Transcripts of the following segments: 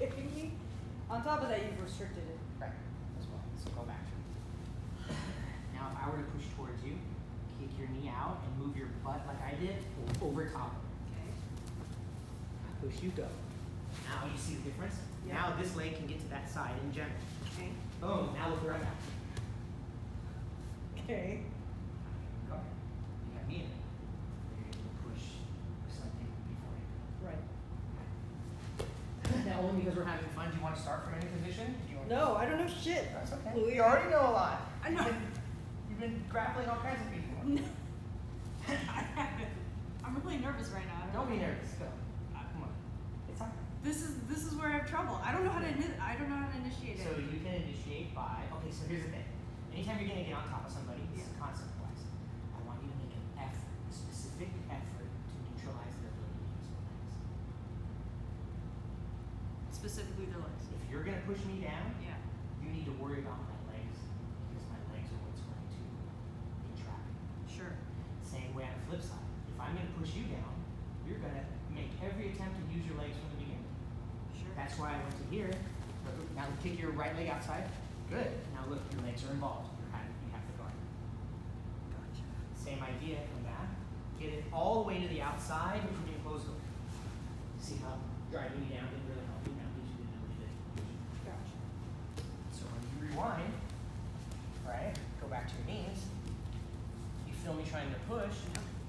kidding me? On top of that, you've restricted it. Right, as well. So go back. Now, if I were to push towards you, kick your knee out and move your butt like I did over top. Okay. I push, you go. Now you see the difference? Yeah. Now this leg can get to that side in general. Okay. Boom, now look where I'm at. Okay. Go ahead. You got me in it. You're able to push something before you. Right. Now, only because we're having fun, do you want to start from any position? Do you want No, I don't know shit. That's okay. Louis. You already know a lot. I know. You've been grappling all kinds of people. No. I haven't. I'm really nervous right now. Don't be nervous. Go. Come on. It's all right. This is where I have trouble. I don't know how to initiate it. So you can initiate by, okay, so here's the thing. Anytime you're going to get on top of somebody, this is concept-wise, I want you to make an effort, a specific effort to neutralize their ability to use their legs. Specifically their legs. If you're going to push me down, Yeah. you need to worry about my legs because my legs are what's going to entrap you. Sure. Same way on the flip side. If I'm going to push you down, you're going to make every attempt to use your legs from the beginning. Sure. That's why I went to here. Now kick your right leg outside. Good. Now look, your legs are involved. You have the guard. Gotcha. Same idea, come back. Get it all the way to the outside, but you're getting close to it. See how driving you down didn't really help you. Now gives you the ability to push. Gotcha. So when you rewind, right, go back to your knees, you feel me trying to push,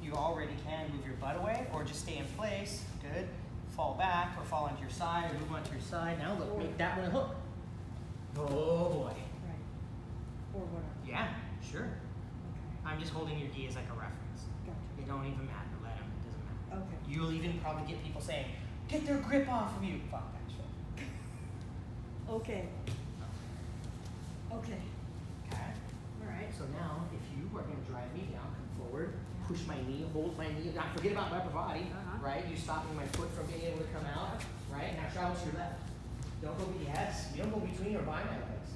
you already can move your butt away or just stay in place. Good. Fall back or fall onto your side or move onto your side. Now look, make that one a hook. Oh boy. Right. Or whatever. Yeah, sure. Okay. I'm just holding your gi as like a reference. Gotcha. It don't even matter. Let them. It doesn't matter. Okay. You'll even probably get people saying, "Get their grip off of you." Fuck that shit. Okay. Okay. Okay. All right. So now, if you are going to drive me down, come forward, push my knee, hold my knee. Not forget about my upper body. Right. You stopping my foot from being able to come out. Right. Now travel to your left. Don't go. Yes. You don't go between or by my legs.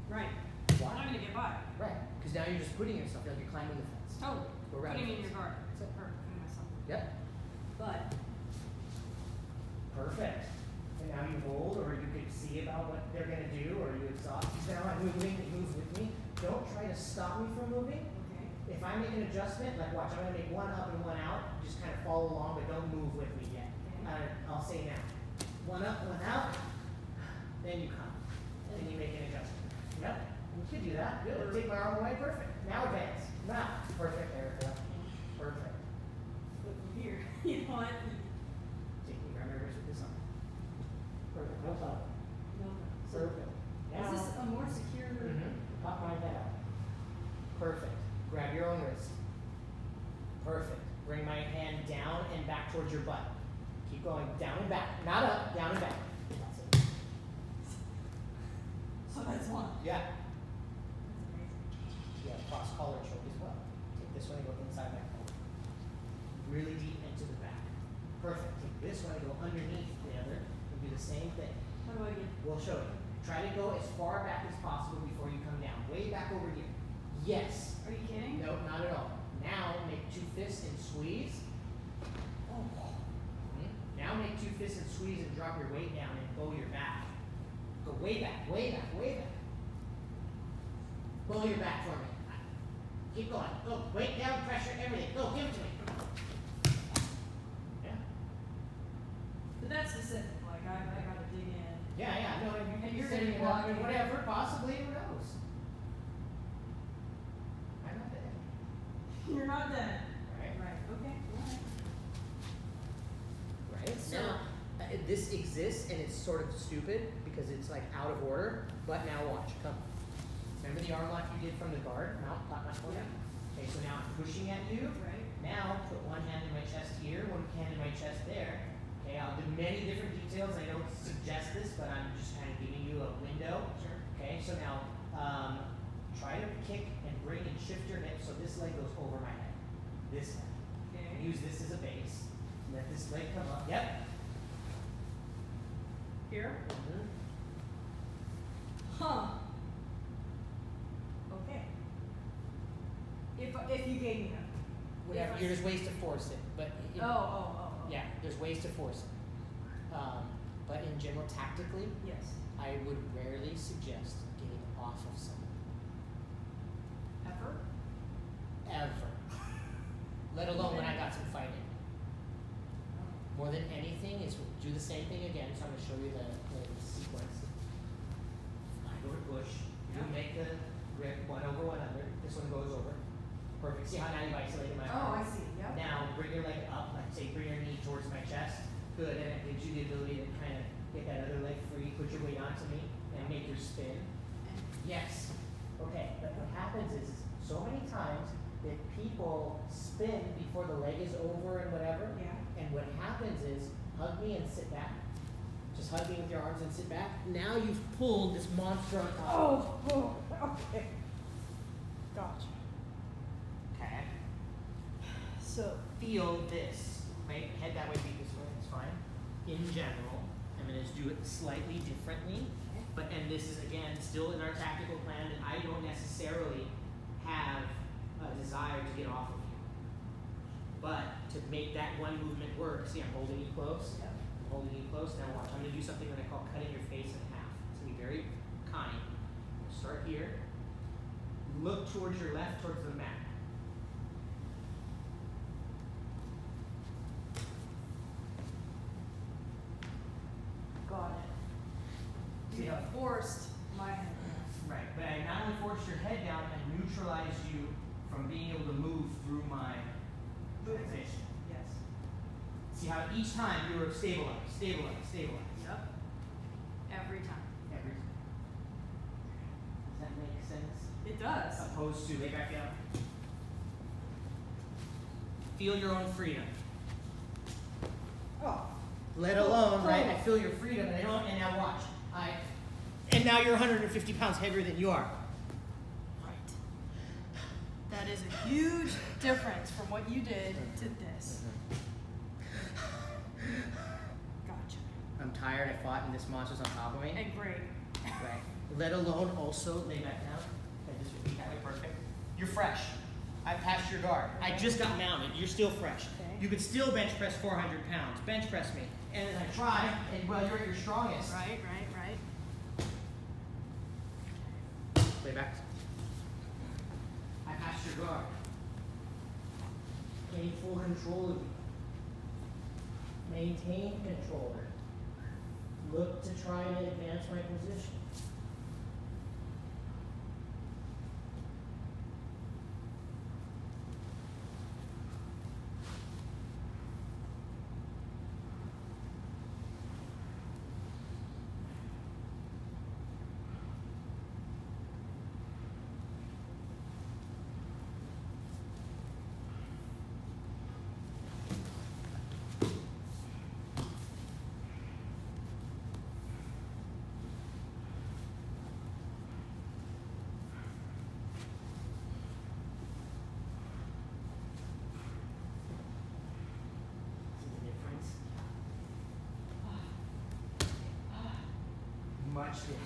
Right. Why? I'm not gonna get by. Right. Because now you're just putting yourself like you're climbing the fence. Totally. Go around Putting the me in fence. your guard. That's it. Or putting myself. Yep. But Perfect. And now you hold, or you could see about what they're going to do, or you exhaust. Now I'm moving, you move with me. Don't try to stop me from moving. okay. If I make an adjustment, like watch, I'm going to make one up and one out. Just kind of follow along, but don't move with me yet. Okay. I'll say now. One up, one out. Then you come. Then you make an adjustment. Yep. You could do that. Good. Take my arm away. Perfect. Now advance. Now. Perfect, Erica. Perfect. But from here, you know what? Take me, grab my wrist with this on. Perfect. No problem. No. Perfect. Is this a more secure? Pop my head out. Perfect. Grab your own wrist. Perfect. Bring my hand down and back towards your butt. Keep going down and back. Not up, down and back. That's it. So that's one. Yeah. That's amazing. Yeah, cross collar choke as well. Take this one and go inside that collar. Really deep into the back. Perfect. Take this one and go underneath the other and do the same thing. How do I get? We'll show you. Try to go as far back as possible before you come down. Way back over here. Yes. Are you kidding? Nope, not at all. Now make two fists and squeeze. Oh. Now make two fists and squeeze and drop your weight down and bow your back. Go way back, way back, way back. Bow your back for me. Keep going. Go. Weight down, pressure, everything. Go, give it to me. Yeah. But that's specific. Like I gotta dig in. Yeah, no, And you're you're sitting gonna it up block and it. whatever, possibly, who knows? I'm not dead. You're not dead. Right? Right. Okay. All right. Right? So- Now, this exists and it's sort of stupid because it's like out of order, but now watch, come. Remember the arm lock you did from the guard? Mount, pop my foot. Yeah. Okay, so now I'm pushing at you. Right. Now, put one hand in my chest here, one hand in my chest there. Okay, I'll do many different details. I don't suggest this, but I'm just kind of giving you a window. Sure. Okay, so now try to kick and bring and shift your hip so this leg goes over my head. This leg. Okay. Use this as a base. Let this leg come up. Yep. Here. Mm-hmm. Huh. Okay. If you gave me that. Whatever. There's ways to force it, but Oh. yeah, there's ways to force it. But in general, tactically, Yes. I would rarely suggest getting off of someone. Ever? Ever. Let alone when I got some fighting. More than anything is do the same thing again, so I'm going to show you the sequence. I go to push, you Yeah. make the grip, 1 over, 1 under, this one goes over. Perfect. See how now you've isolated my Oh, arm? I see, yep. Now bring your leg up, like say bring your knee towards my chest. Good, and it gives you the ability to kind of get that other leg free, put your weight onto me, and make your spin. Yes. Okay, but what happens is so many times that people spin before the leg is over and whatever. Yeah. And what happens is hug me and sit back. Just hug me with your arms and sit back. Now you've pulled this monster on top. Oh, okay. Gotcha. Okay. So, Feel this. Right? Head that way, feet this way. It's fine. In general, I'm going to do it slightly differently. But and this is again still in our tactical plan that I don't necessarily have a desire to get off of you. But to make that one movement work, see I'm holding you close. yep. I'm holding you close. Now watch. I'm going to do something that I call cutting your face in half. It's going to be very kind. Start here. Look towards your left, towards the mat. Got it. See You how- forced my hand. Right, but I not only forced your head down, I neutralized you from being able to move through my transition. Yes. See how each time you were stabilized, stabilized, stabilized. Yep. Every time. Every time. Does that make sense? It does. Opposed to lay back down. Feel your own freedom. Oh. Let alone, right? I feel your freedom, and I don't. And now watch. And now you're 150 pounds heavier than you are. Right. That is a huge difference from what you did to this. Gotcha. I'm tired. I fought, and this monster's on top of me. And great. Right. Let alone also lay back down. And just repeat that way. Perfect. You're fresh. I passed your guard. I just got mounted. You're still fresh. Okay. You could still bench press 400 pounds. Bench press me. And then I try, and well, you're at your strongest. Right. Lay back. I passed your guard. Gain full control of you. Maintain control. Look to try and advance my position. See the difference? Much different.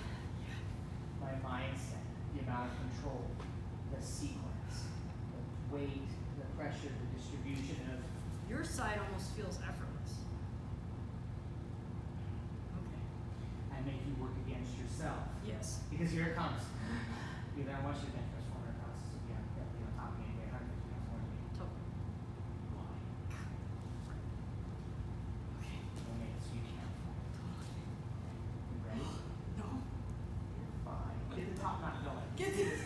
My mindset, the amount of control, the sequence, the weight, the pressure, the distribution of. Your side almost feels effortless. Okay. I make you work against yourself. Yes. Because here it comes. Either I want you to bench press 400 pounds, so you have to be on top of me and weigh 150 pounds more than me. Totally. Why? Okay. We'll make it so you can't fall. You ready? No. Fine. Get the top knot going. Get this.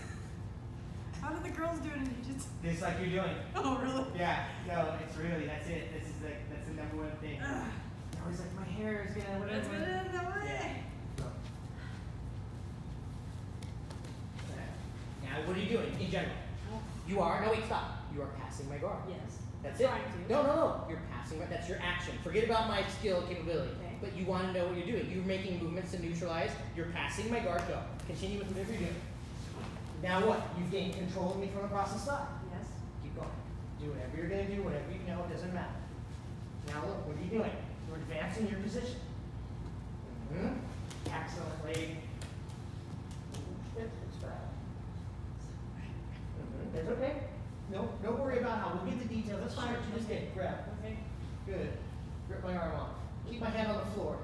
How do the girls do it in jiu-jitsu? Just like you're doing. Oh, really? Yeah, no, it's really, that's it. This is like, that's the number one thing. Ugh. I was like, my hair is gonna, whatever. That's good in the way. Yeah. So. Now, what are you doing in general? You are, no wait, stop. You are passing my guard. Yes. That's it. Trying to. No. You're passing, that's your action. Forget about my skill capability. Okay. But you want to know what you're doing. You're making movements to neutralize. You're passing my guard. Go. Continue with whatever you're doing. Now what? You've gained control of me from across the side. Yes. Keep going. Do whatever you're going to do, whatever you know, it doesn't matter. Now look, what are you doing? You're advancing your position. Mm-hmm. Excellently. That's okay. No, don't worry about how. We'll get the details. That's fine what you just did. Grab. Okay. Good. Grip my arm off. Keep my hand on the floor.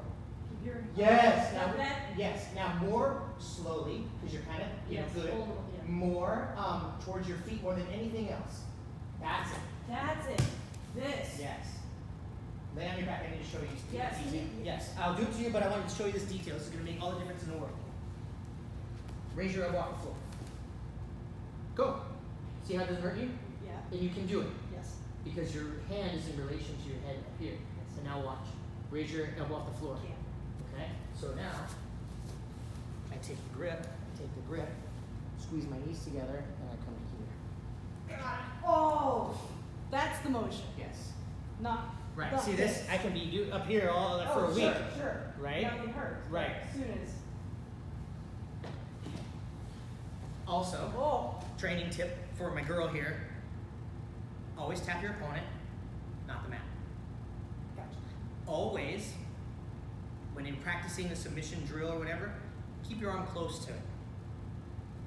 Keep here. Yes. Got Now, that? yes. Now more slowly, because you're kind of Yes, good. hold on, yeah. More towards your feet more than anything else. That's it. That's it. This. Yes. Lay on your back. I need to show you. Yes. Detail. Yes. I'll do it to you, but I wanted to show you this detail. This is going to make all the difference in the world. Raise your elbow off the floor. Go. See how it doesn't hurt you? Yeah. And you can do it Yes. because your hand is in relation to your head up here. So now watch. Raise your elbow off the floor. Yeah. Okay? So now, I take the grip, squeeze my knees together, and I come to here. Oh, that's the motion. Yes. Not. Right. not See this? I can be up here all for a week. Sure. Right? Nothing hurts. Right. As soon as. Also, Oh. training tip for my girl here. Always tap your opponent, not the mat. Gotcha. Always, when you're practicing a submission drill or whatever, keep your arm close to it,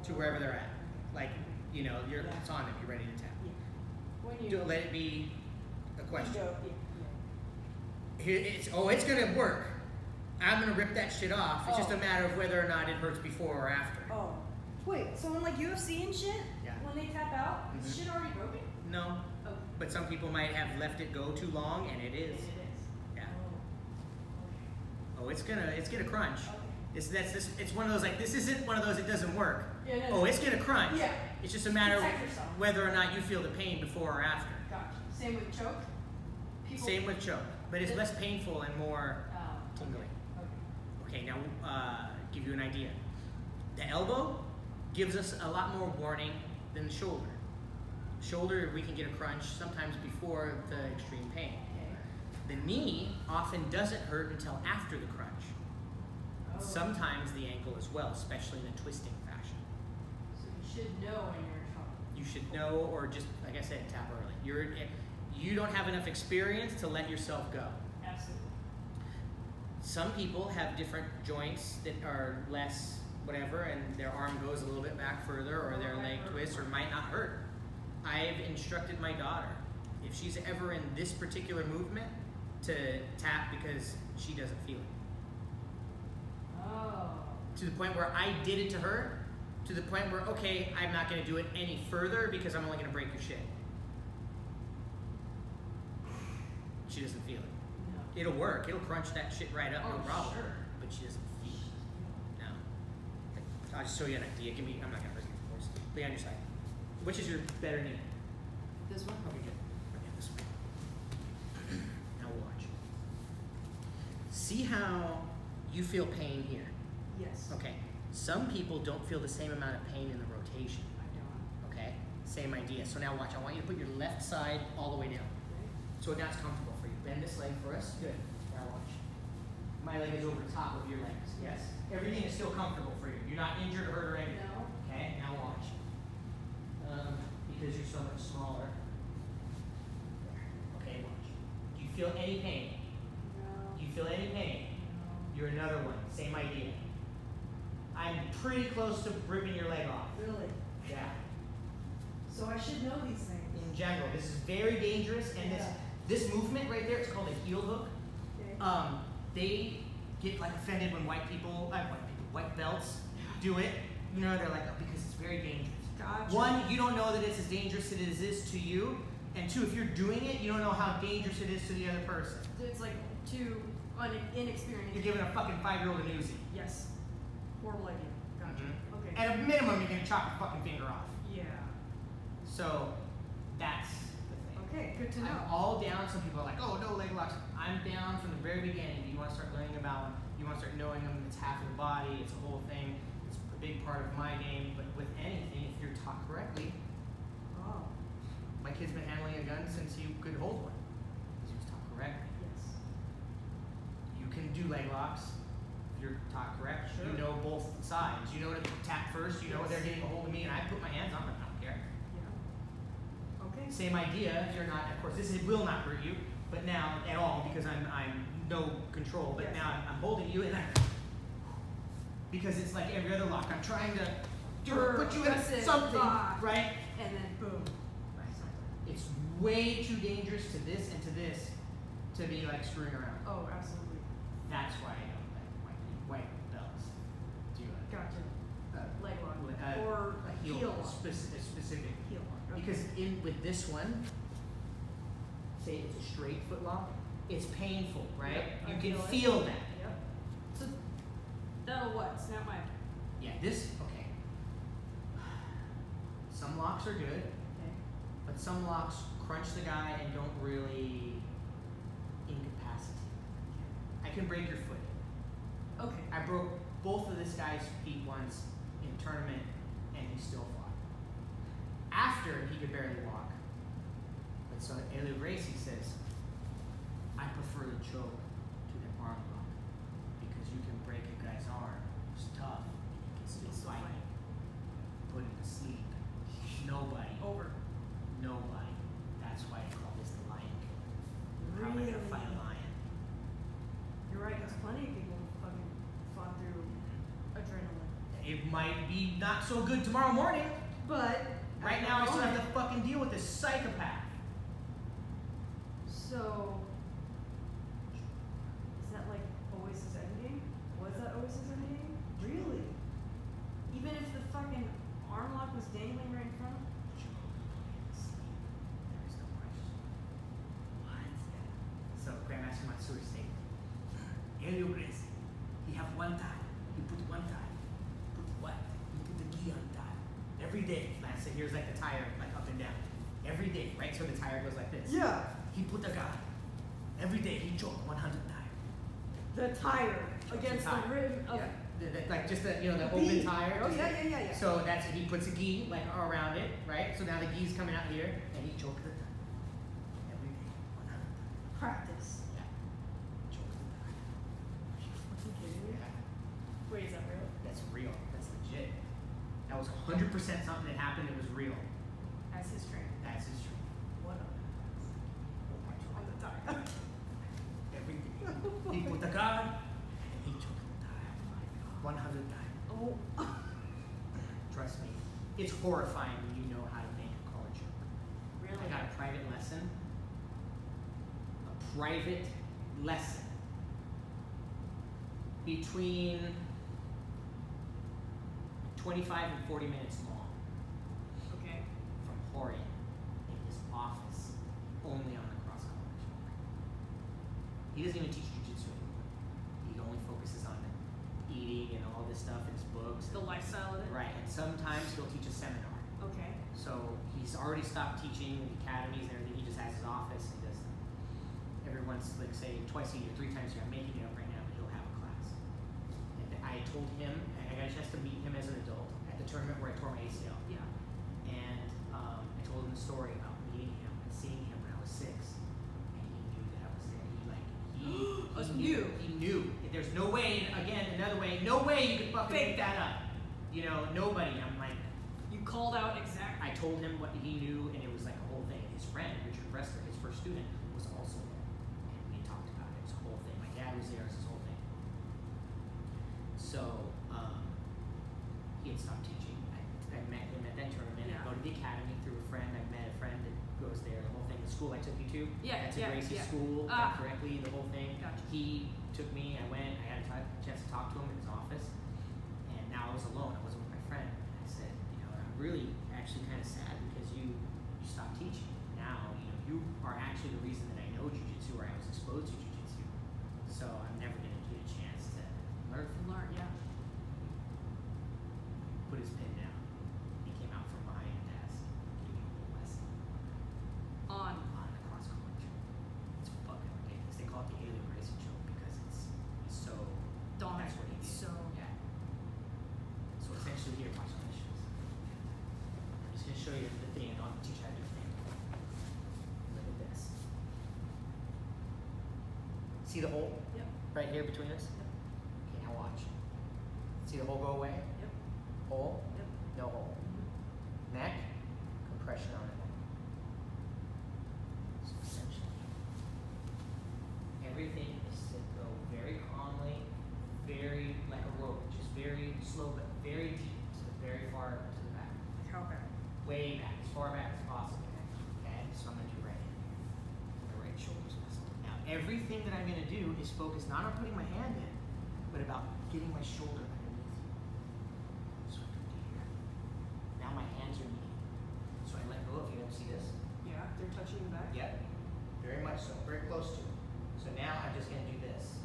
to wherever they're at. Like, you know, it's on them, you're ready to tap. Yeah. When you. Don't let it be a question. Go, Here, it's gonna work. I'm gonna rip that shit off. It's just a matter of whether or not it hurts before or after. Oh. Wait, so in like UFC and shit, Yeah. when they tap out, is Mhm. shit already broken? No, Oh. but some people might have left it go too long, and it is. It is. Yeah. Oh. Oh, it's gonna crunch. Okay. It's one of those like this isn't one of those it doesn't work. Yeah, no, Oh, no. it's gonna crunch. Yeah. It's just a matter of Protect yourself. whether or not you feel the pain before or after. Gotcha. Same with choke? People. Same with choke, but it's less painful and more Oh. tingly. Okay. Okay, now give you an idea. The elbow gives us a lot more warning than the shoulder. Shoulder, we can get a crunch sometimes before the extreme pain. Okay. The knee often doesn't hurt until after the crunch. Oh. Sometimes the ankle as well, especially in a twisting fashion. So you should know when you're in trouble. You should know, or just like I said, tap early. You don't have enough experience to let yourself go. Absolutely. Some people have different joints that are less whatever, and their arm goes a little bit back further, or their leg twists, or might not hurt. I've instructed my daughter, if she's ever in this particular movement, to tap because she doesn't feel it. Oh. To the point where I did it to her, to the point where, okay, I'm not going to do it any further because I'm only going to break your shit. She doesn't feel it. No. It'll work. It'll crunch that shit right up, no Oh, problem. sure. But she doesn't feel it. No. I'll just show you an idea. I'm not going to hurt you, of course. Lay on your side. Which is your better knee? This one? Okay, good. Okay, this way. Now watch. See how you feel pain here? Yes. Okay. Some people don't feel the same amount of pain in the rotation. I don't. Okay? Same idea. So now watch. I want you to put your left side all the way down. So now it's comfortable for you. Bend this leg for us. Good. Now watch. My leg is over top of your legs. Yes. Everything is still comfortable for you. You're not injured or hurt or anything. No. Okay, now watch. Because you're so much smaller. There. Okay, watch. Do you feel any pain? No. Do you feel any pain? No. You're another one. Same idea. I'm pretty close to ripping your leg off. Really? Yeah. So I should know these things. In general, this is very dangerous, and this movement right there, it's called a heel hook. Okay. They get like offended when white belts do it. You know, they're like, oh, because it's very dangerous. Gotcha. One, you don't know that it's as dangerous as it is to you, and two, if you're doing it, you don't know how dangerous it is to the other person. It's like too inexperienced. You're giving a fucking 5-year-old an Uzi. Yes. Horrible idea. Gotcha. Mhm. Okay. At a minimum, you're gonna chop your fucking finger off. Yeah. So, that's the thing. Okay, good to know. I'm all down. Some people are like, oh, no leg locks. I'm down from the very beginning. You want to start learning about them. You want to start knowing them. It's half of the body. It's a whole thing. It's a big part of my game. But with anything, if you're taught correctly, Oh. my kid's been handling a gun since he could hold one. Because he was taught correctly. Yes. You can do leg locks if you're taught correct. Sure. You know both sides. You know to tap first. You know Yes. they're getting a hold of me, and I put my hands on them. I don't care. Yeah. Okay. Same idea. If you're not, of course, this will not hurt you, but now at all because I'm no control. But Yes. now I'm holding you, and because it's like every other lock. I'm trying to put you in Press it, something, lock. right? And then boom. It's way too dangerous to this and to this to be like screwing around. Oh, absolutely. That's why I don't like. Heel lock. Specific. Heel lock. Okay. Because with this one, say it's a straight foot lock, it's painful, right? Yep, I You can feel it. feel that. Yep. So that'll what? Snap my. Yeah, this, okay. Some locks are good, Okay. but some locks crunch the guy and don't really incapacitate. I can break your foot. Okay. I broke both of this guy's feet once in a tournament, and he still fought. After, he could barely walk. But so Helio Gracie says, I prefer the choke to the arm lock because you can break a guy's arm. It's tough. You can still fight him. Put him to sleep. Nobody. Over. Nobody. That's why I call this the Lion King. How am I gonna fight a lion? You're right, because plenty of people fucking fought through adrenaline. It might be not so good tomorrow morning. But Right now, I still have to fucking deal with this psychopath. So is that like Oasis Endgame? Was that Oasis Endgame? Really? Even if the fucking arm lock was dangling right in front of him? There is no question. What? So, Grandmaster Matsuri stated, Helio Gracie, he have one tie. He put one tie. Put what? He put the gi on tie. Every day. Like I said, here's like the tire, like up and down. Every day, right? So the tire goes like this. Yeah. He put the guy. Every day he choke 100 tire. The tire against the rim of Like just the, the the open bead. tire. Oh just yeah, yeah, yeah, yeah. So that's, he puts a gi like around it, right? So now the gi's coming out here, and he chokes the tire. Every day, 100 tire. Practice. Yeah. Chokes the tire. Are you fucking kidding me? Yeah. Wait, is that real? That's real. That's legit. That was 100% something that happened. It was real. As his trainer. That's his truth. What a on the tire. Every day. He put the guard, and he choked the tire. 100 times. Oh. Trust me. It's horrifying when you know how to make a collar choke. Really? I got a private lesson. A private lesson. Between 25 and 40 minutes long. Okay. From Horian in his office, only on the cross collar choke. He doesn't even teach jiu-jitsu anymore. He only focuses on eating and all this stuff in his books. The lifestyle of it? Right, and sometimes he'll teach a seminar. Okay. So he's already stopped teaching in the academies and everything. He just has his office and does every once, like say twice a year, 3 times a year. I'm making it up right now, but he'll have a class. And I told him, I got a chance to meet him as an adult at the tournament where I tore my ACL. Yeah. And I told him the story about meeting him and seeing him when I was 6. And he knew that I was there. He knew. There's no way, again, another way, no way you could fucking make that up. Nobody. I'm like, You called out exactly. I told him what he knew, and it was like a whole thing. His friend, Richard Bressler, his first student, was also there. And we talked about it. It was a whole thing. My dad was there. It was this whole thing. So, he had stopped teaching. I met him at that tournament. Yeah. I go to the academy through a friend. I met a friend that goes there. The whole thing. The school I took you to. Yeah, That's a yeah, Gracie yeah. school. Correctly, the whole thing. Gotcha. He took me. I went. I had a chance to talk to him in his office. And now I was alone. I wasn't with my friend. And I said, I'm really actually kind of sad because you stopped teaching. Now, you are actually the reason that I know jiu-jitsu, or I was exposed to jiu-jitsu. So I'm never going to get a chance to learn from you. Learn, yeah. Put his pen down. He came out from behind the desk, gave me a whole lesson On. on the cross collar choke. It's fucking ridiculous. They call it the Helio Gracie choke because he's so Dominant. That's what he did. So. Yeah. So essentially, here, watch on this. I'm just gonna show you the thing, and I'll teach you how to do the thing. Look at this. See the hole Yep. right here between us? Yep. Okay, now watch. See the hole go away? Yep. Hole? Yep. No hole. Neck, compression on the neck. So essentially, everything is to go very calmly, very like a rope, just very slow but very deep, so very far to the back. Like how bad? Way back, as far back as possible. Okay, so I'm gonna do right here. The right shoulder's messed up. Now everything that I'm gonna do is focus not on putting my hand in, but about getting my shoulder underneath you. So I can do here. Now my back? Yep. Very much so. Very close to it. So now I'm just gonna do this.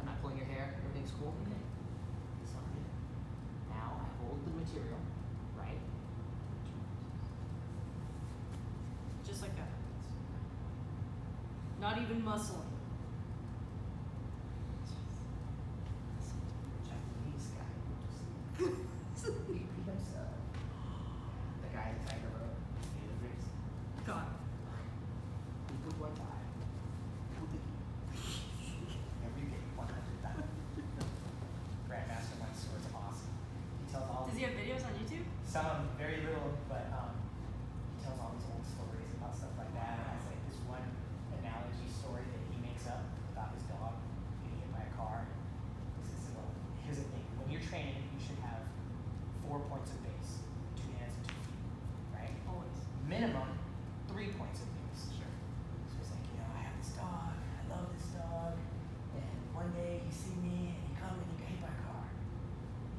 I'm not pulling your hair. Everything's cool. Okay. It's not good. Now I hold the material, right? Just like that. Not even muscling. Japanese guy who just beat himself. The guy in Tiger Road. God. One time. Every day, 100 times. Grandmaster Mike Stewart's awesome. He tells all. Does he have videos on YouTube? Some very little, but he tells all these old stories about stuff like that. And has like this one analogy story that he makes up about his dog getting hit by a car. He says, well, here's the thing: when you're training, you should have 4 points of base, 2 hands and 2 feet, right? Always. Minimum 3 points of base. Sure. So he's like, I have this dog. I love this dog. And one day he see me and he come and he got hit by a car.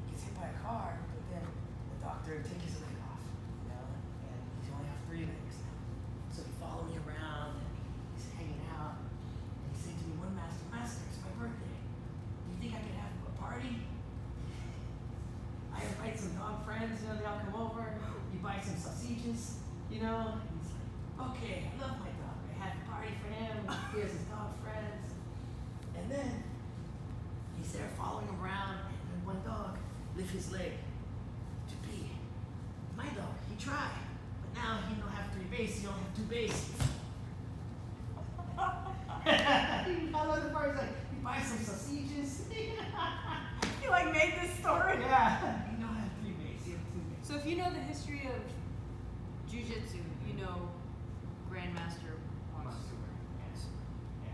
He gets hit by a car, but then the doctor takes his leg off, and he's only have 3 legs now. So he followed me around and he's hanging out and he said to me, Master, it's my birthday. Do you think I could have a party? I invite some dog friends, they all come over. You buy some sausages, And he's like, okay, I love my dog. I had a party for him. He has his dog friends. And then he's there following him around, and then one dog lift his leg to pee. My dog, he tried, but now he don't have 3 bases. He only have 2 bases. I love the part. He's like, you buy some sausages. You like made this story? Yeah. You don't have 3 bases. You have 2 bases. So if you know the history of Jiu-Jitsu, you know Grandmaster Stewart. Yes. Yeah.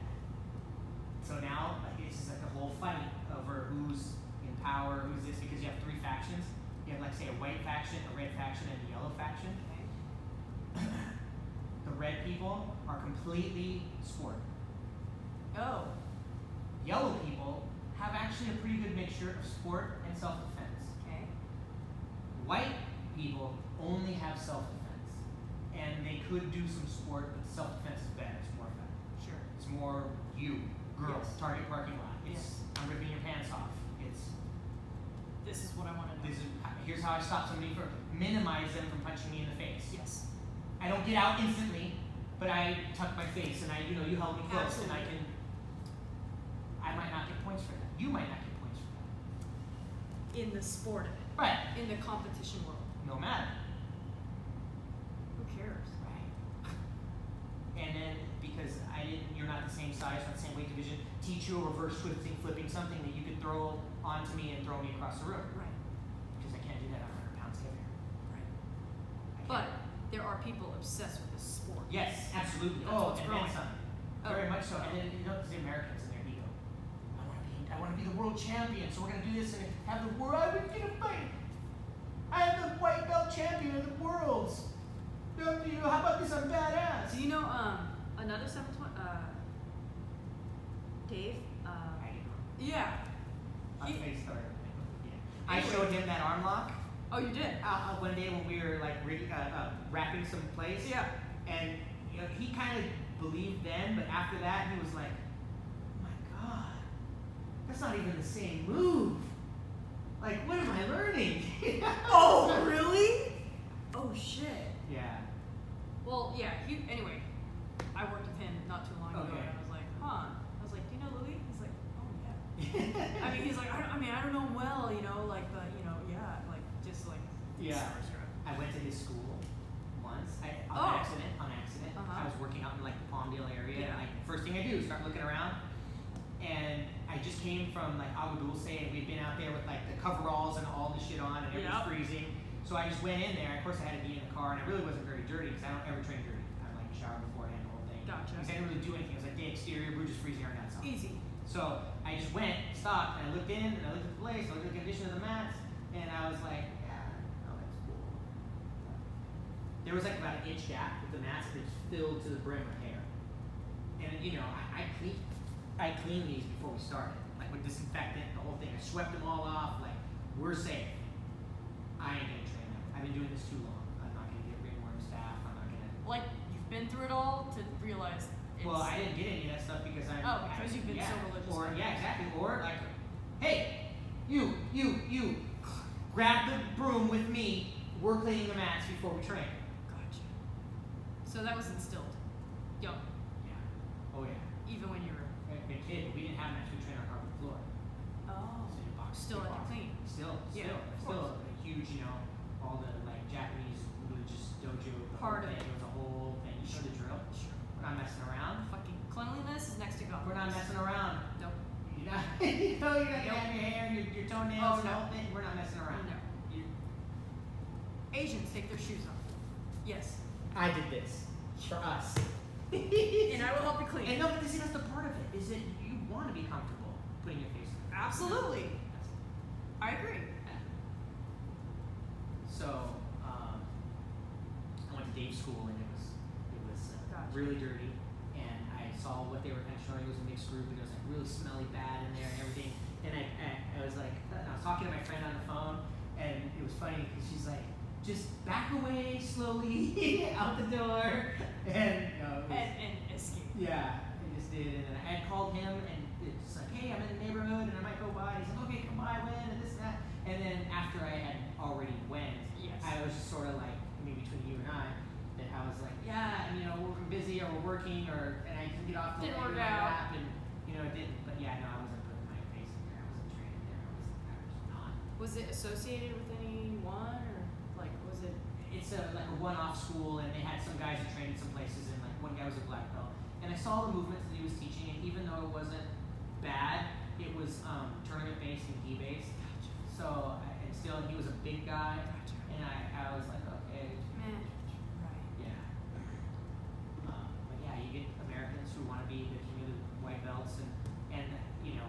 So now, it's just like a whole fight over who's in power, who's this, because you have 3 factions. You have, say, a white faction, a red faction, and a yellow faction. Okay. The red people are completely sport. Oh. Yellow people have actually a pretty good mixture of sport and self-defense. Okay. White people only have self-defense. And they could do some sport, but self-defense is better. It's more effective. Sure. It's more you, girls, Yes. target parking lot. It's I'm ripping your pants off. It's This is what I want to know. here's how I stop somebody from minimize them from punching me in the face. Yes. I don't get out instantly, but I tuck my face and you held me close and Absolutely. I might not get points for that. You might not get points for that. In the sport of it. Right. In the competition world. No matter. Who cares? Right. And then because you're not the same size, not the same weight division, teach you a reverse twisting, flipping something that you could throw onto me and throw me across the room. Right. Because I can't do that. I'm 100 pounds heavier. Right. I can't. But there are people obsessed with this sport. Yes, absolutely. That's what's and growing. then some. Oh. Very much so. And then because the Americans in their ego. I want to be the world champion, so we're gonna do this and have the world. I would get a fight. I am the white belt champion of the worlds. How about this? I'm badass. So you know another 720 Dave? I didn't know. Yeah. I He- started. Yeah. I showed him that arm lock Oh, you did? one day when we were wrapping some place. Yeah. And he kind of believed then, but after that he was like, "Oh my God, that's not even the same move. Like, what am I learning?" Oh, really? Oh, shit. Yeah. Well, yeah, anyway, I worked with him not too long ago, Okay. and I was like, huh. I was like, do you know Louis? He's like, oh, yeah. I mean, he's like, I don't know him well, but, yeah, like, just like, Yeah. starstruck. I went to his school once. On Oh. accident. Uh-huh. I was working out in like the Palmdale area, Yeah. and first thing I do is start looking around. And I just came from like Agua Dulce, and we'd been out there with like the coveralls and all the shit on, and it was Yep. freezing. So I just went in there. Of course, I had to be in the car, and I really wasn't very dirty because I don't ever train dirty. I like shower beforehand, the whole thing. Gotcha. Because I didn't really do anything. It was like the exterior, we were just freezing our nuts off. Easy. So I just went, stopped, and I looked in, and I looked at the place, I looked at the condition of the mats, and I was like, yeah, oh, that's cool. There was like about an inch gap with the mats that just filled to the brim with hair. And I cleaned these before we started, like with disinfectant, the whole thing. I swept them all off, like, we're safe. I ain't gonna train them. I've been doing this too long. I'm not gonna like you've been through it all to realize it's Well, I didn't get any of that stuff because I'm. Oh, because you've been so religious. Or yeah, exactly. Or like, hey, you, grab the broom with me. We're cleaning the mats before we train. Gotcha. So that was instilled young, Yeah. Oh yeah. even when you were A kid, we didn't have mats. We trained on hardwood floor. oh So in box, still big had to box. clean. Yeah, of Still a huge, all the like Japanese religious dojo. The Part whole of thing. it. It was a whole thing. You know the drill. Sure. We're not messing around. Fucking cleanliness is next to God. We're not messing around. Nope. You're not, you're not gonna Nope. have your hair, your toenails, Oh, and no. the whole thing. We're not messing around. No. You- Asians take their shoes off. Yes. I did this for us. And I will help you clean. And no, but see, that's the part of it, is that you want to be comfortable putting your face in it. Absolutely. That's it. I agree. So, I went to Dave's school and it was Gotcha. really dirty, and I saw what they were kind of showing. It was a mixed group, and it was like really smelly, bad in there and everything. And I was like, I was talking to my friend on the phone, and it was funny because she's like, just back away slowly out the door, and And escape. yeah, I just did, and then I had called him, and it's like, hey, I'm in the neighborhood, and I might go by. He's like, okay, come by, when, and this and that. And then after I had already went, Yes. I was just sort of like, maybe between you and I, that I was like, yeah, and we're busy or we're working, and I couldn't get off the Didn't leg work of my out. lap, and it didn't. But yeah, no, I wasn't putting my face in there. I wasn't training there. I was not. Was it associated with anyone, or like was it? It's like a one-off school, and they had some guys that trained in some places, and like one guy was a black belt. And I saw the movements that he was teaching, and even though it wasn't bad, it was tournament-based and gi-based. So, and still, he was a big guy, and I was like, okay, Meh. Right. yeah. But yeah, you get Americans who want to be the king of the white belts, and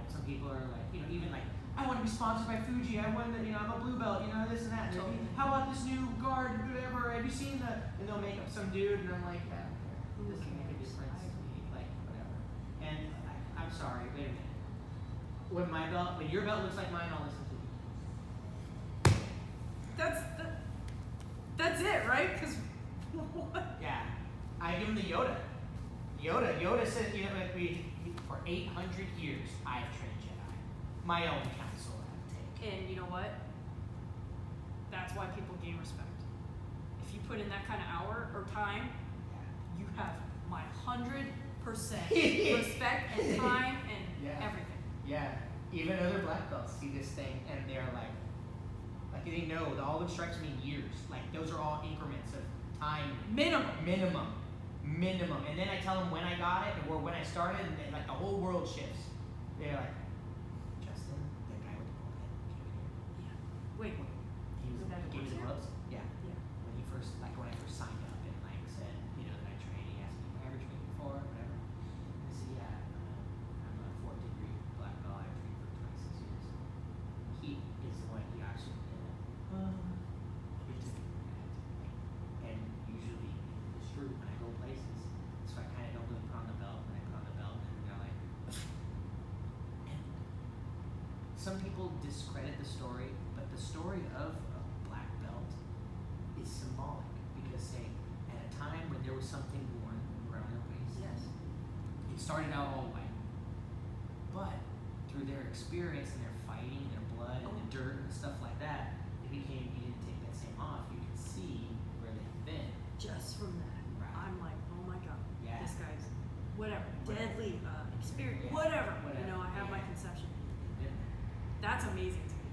some people are like, even like, I want to be sponsored by Fuji. I want to, I'm a blue belt, this and that. And Totally. how about this new guard, whatever? Have you seen the? And they'll make up some dude, and I'm like, I don't care. Who It doesn't make a cares? difference I to me. agree. Like whatever. And I'm sorry. Wait a minute. When your belt looks like mine, I'll listen to you. That's it, right? Because what? Yeah, I give him the Yoda. Yoda said, for 800 years I have trained Jedi. My own counsel I take. And you know what? That's why people gain respect. If you put in that kind of hour or time, you have my 100% respect and time and Yeah. everything. Yeah, even other black belts see this thing and they're like they know the olive strikes mean years. Like those are all increments of time. Minimum. Minimum. And then I tell them when I got it or when I started, and then, like the whole world shifts. They're like, Justin, that guy with the bald head came in here. Yeah. Wait. He The guy that gave me works the here? gloves. Yeah. Yeah. When I first signed up and said, that I train, he asked me if I ever trained before, whatever. I said, yeah, I'm a 4th degree black belt. I've trained for 26 years. He is the one he actually did. And usually it's true when I go places, so I kind of don't really put on the belt. When I put on the belt, and they're like, and some people discredit the story, but the story of a black belt is symbolic because, say, at a time when there was something worn around their waist, Yes. it started out all white, but through their experience and their fighting, their blood and the dirt and stuff like that, it became, you didn't take that same off. You could see where they've been. Just from that, Right. I'm like, oh my god, Yeah. this guy's whatever, Whatever. deadly experience, Yeah. whatever. Whatever. I have my Yeah. conception. They've been there. That's amazing to me.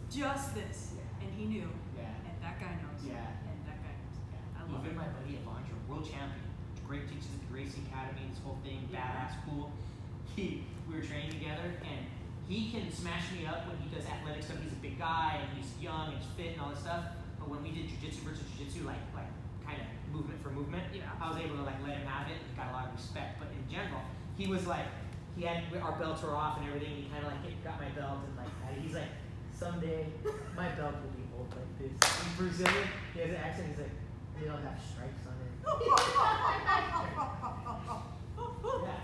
Just this, Yeah. and he knew, Yeah. and that guy knows, Yeah. and that guy knows. I love Even it. my buddy Evandro, world champion, great teaches at the Racing Academy, this whole thing, Yeah. badass, cool. We were training together, and he can smash me up when he does athletic stuff. He's a big guy, and he's young, and he's fit, and all this stuff. But when we did jiu-jitsu versus jiu-jitsu, like kind of movement for movement, Yeah. I was able to let him have it, and got a lot of respect. But in general, he was like, our belts were off and everything. He kind of got my belt and he's like, someday my belt will be old like this. He's Brazilian. He has an accent. He's like, they'll have stripes on it. Yeah.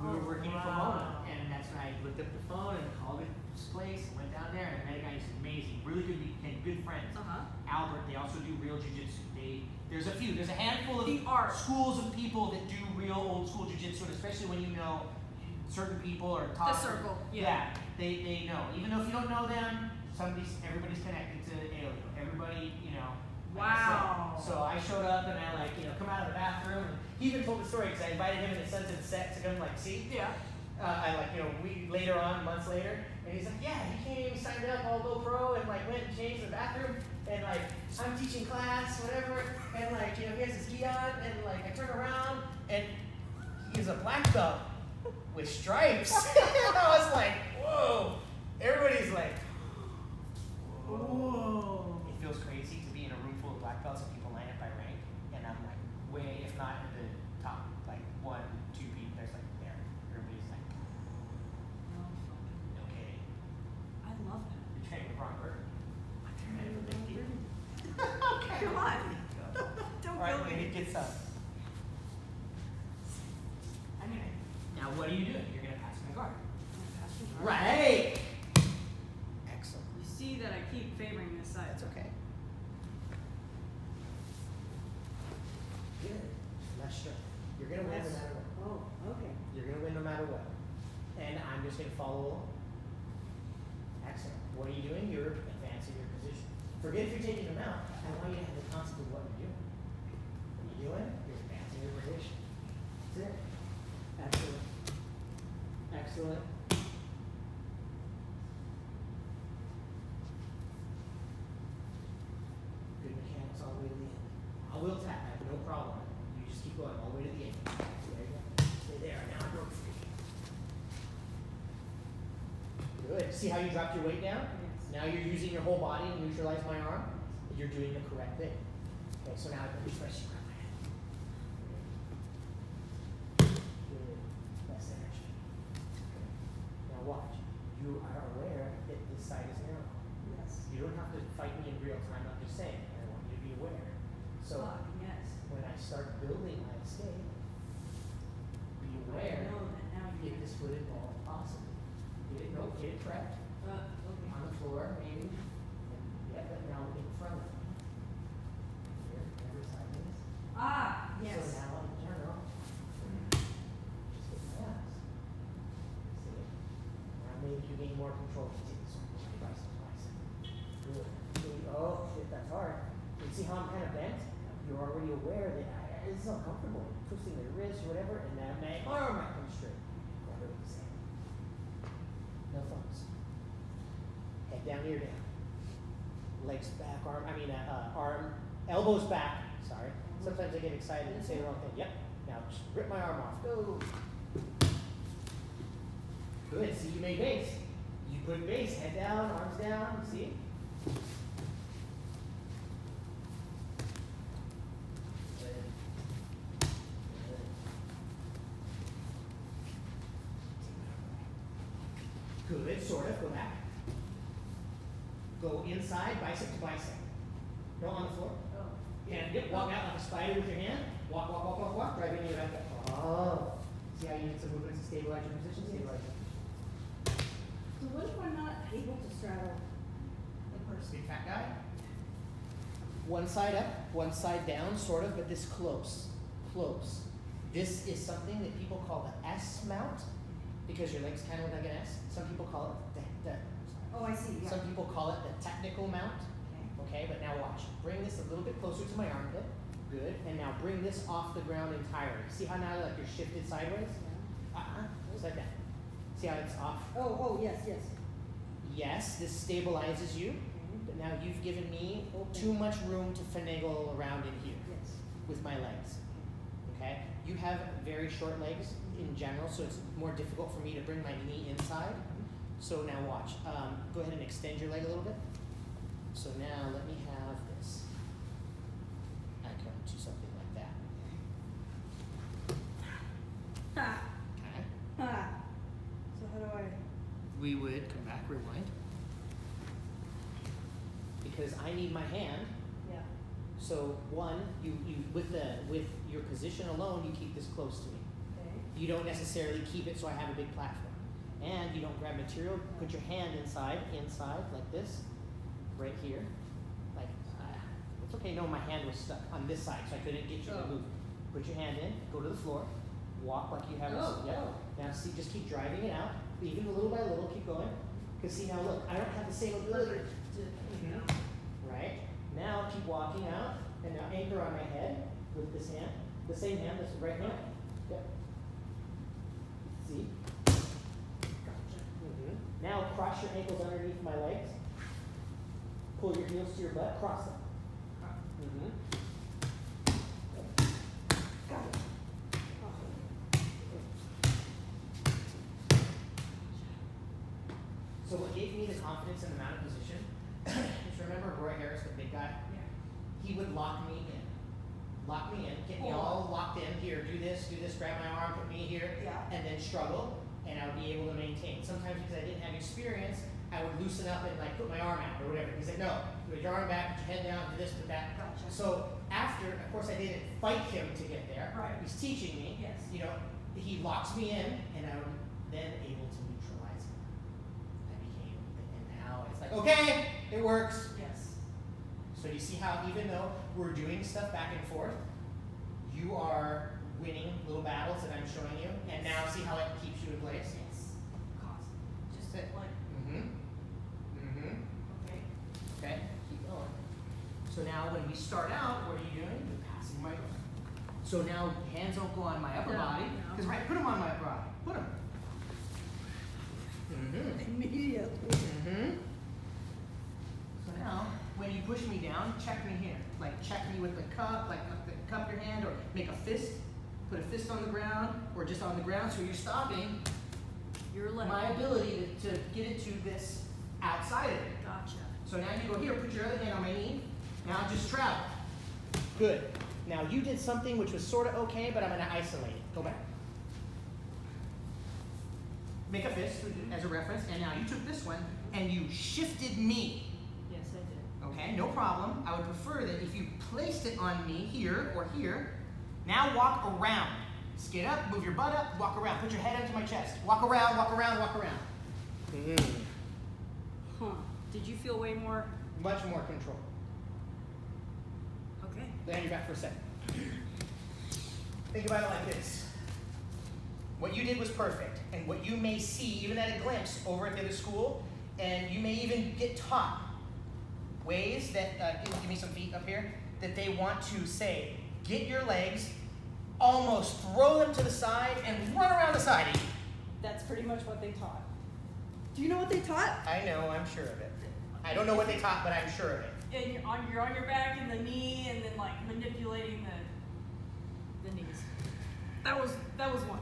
We were working in Pomona, and that's when I looked up the phone and called this place and went down there and I met a guy who's amazing, really good, and good friends. Uh-huh. Albert, they also do real jiu-jitsu. There's a few. There's a handful of The art. schools of people that do real old school jujitsu, and especially when you know certain people or The top. circle, yeah. They know. Even though if you don't know them, everybody's connected to Aleo. Everybody, you know. Like Wow. I said. So I showed up and I come out of the bathroom. And he even told the story because I invited him and his son to the set to come see. Yeah. Later on, months later, and he's like, yeah, he came, signed up, all low pro, and went and changed the bathroom, and I'm teaching class, whatever, and he has his gi on, and I turn around, and he's a black belt with stripes. And I was like, whoa. Everybody's like, whoa. It feels crazy to be in a room full of black belts and people line up by rank, and I'm way, if not in the top, 1, 2 people, there's there. Everybody's like, No fucking. no kidding. I love that. You're training with Ron Burton. I'm training with Big D. Come on. Don't Alright, kill we me. need to get some. Now what are you doing? You're gonna pass my guard. Right. Excellent. You see that I keep favoring this side. That's okay. Good. Less strength. You're gonna win no matter what. Oh, okay. You're gonna win no matter what. And I'm just gonna follow along. Excellent. What are you doing? You're advancing your position. Forget if you're taking them out. I want you to have the concept of what you're doing. What are you doing? You're advancing your position. That's it. Excellent. Excellent. Good mechanics all the way to the end. I will tap. I have no problem. You just keep going all the way to the end. There you go. Stay there. Now I broke free. Good. See how you dropped your weight down? Yes. Now you're using your whole body to neutralize my arm. You're doing the correct thing. Okay, so now I can press you around my head. Good. Less energy. Okay. Now watch. You are aware that this side is narrow. Yes. You don't have to fight me in real time. I'm just saying. I want you to be aware. So Fuck, yes. when I start building my escape, be I aware. know that now you Get this foot involved possibly. Get it prepped okay. on the floor, maybe. And but now in front of me. Here, every side is. Ah, yes. So now in general, just get my ass. See? Now maybe you gain more control. Continue. So bicep, bicep. Good. Good. Oh shit, that's hard. You see how I'm kind of bent? You're already aware that this is uncomfortable. Twisting the wrist or whatever, and now my arm might come straight. Never the same. No thumbs. Head down, ear down. Legs back, arm, elbows back. Sorry. Sometimes I get excited and say the wrong thing. Yep. Now just rip my arm off. Go. Good. See, you made base. You put base. Head down, arms down. See? Good, sort of. Go back. Go inside, bicep to bicep. No, on the floor. Oh. And walk out like a spider with your hand. Walk, walk, walk, walk, walk. Driving your back up. Oh. See how you need some movements to stabilize your position? Stabilize it. So what if I'm not able to straddle the person? Big fat guy. One side up, one side down, sort of, but this close. Close. This is something that people call the S mount because your legs kind of look like an S. Some people call it Oh, I see, yeah. some people call it the technical mount. Okay. Okay, but now watch. Bring this a little bit closer to my armpit. Good. And now bring this off the ground entirely. See how now you're shifted sideways? Yeah. Just like that. See how it's off? Oh, yes, yes. Yes, this stabilizes you. Okay. But now you've given me Open. too much room to finagle around in here Yes. with my legs. Okay? You have very short legs in general, so it's more difficult for me to bring my knee inside. So now watch. Go ahead and extend your leg a little bit. So now let me have this. I come to something like that. Ha! Okay. Ha! So how do I? We would come back, rewind. Because I need my hand. Yeah. So one, you with your position alone, you keep this close to me. Okay. You don't necessarily keep it so I have a big platform. And you don't grab material, put your hand inside like this, right here. Like, It's okay, no, my hand was stuck on this side, so I couldn't get you to move. Put your hand in, go to the floor, walk like you have Now see, just keep driving it out, even little by little, keep going. Because see now look, I don't have the same ability. Right? Now keep walking out, and now anchor on my head with this hand. The same hand, this right hand. Yep. See? Now cross your ankles underneath my legs. Pull your heels to your butt, cross them. Got it. So what gave me the confidence in the mounted position is remember Roy Harris, the big guy? Yeah. He would lock me in. Lock me in, get me all locked in. Here, do this, grab my arm, put me here, and then struggle, and I would be able to maintain. Sometimes because I didn't have experience, I would loosen up and like put my arm out or whatever. He said, no, put your arm back, put your head down, do this, put that. Gotcha. So after, of course I didn't fight him to get there. Right. He's teaching me. Yes. You know, he locks me in, and I'm then able to neutralize him. I became, and now it's like, okay, it works. Yes. So you see how even though we're doing stuff back and forth, you are winning little battles that I'm showing you, and now see how it keeps you in place? Yes. Constant. Just Sit. like, okay. Okay, keep going. So now when we start out, what are you doing? You're passing my arm. So now hands don't go on my upper No, body, no. because right, put them on my upper body. Put them. Immediately. So now, when you push me down, check me here. Like check me with the cup, like cup your hand, or make a fist. Put a fist on the ground, or just on the ground, so you're stopping Your leg. my ability to get into this outside of it. Gotcha. So now you go here, put your other hand on my knee. Now just travel. Good. Now you did something which was sort of okay, but I'm going to isolate it. Go back. Make a fist as a reference, and now you took this one and you shifted me. Yes, I did. Okay, no problem. I would prefer that if you placed it on me here or here, now walk around. Skid up, move your butt up, walk around. Put your head into my chest. Walk around, walk around, walk around. Huh. Did you feel way more? Much more control. Okay. Lay on your back for a second. Think about it like this. What you did was perfect, and what you may see, even at a glimpse, over at the other school, and you may even get taught ways that, give me some feet up here, that they want to say, get your legs, almost throw them to the side, and run around the side of you. That's pretty much what they taught. Do you know what they taught? I know, I'm sure of it. I don't know what they taught, but I'm sure of it. And you're on your back and the knee, and then like manipulating the knees. That was one.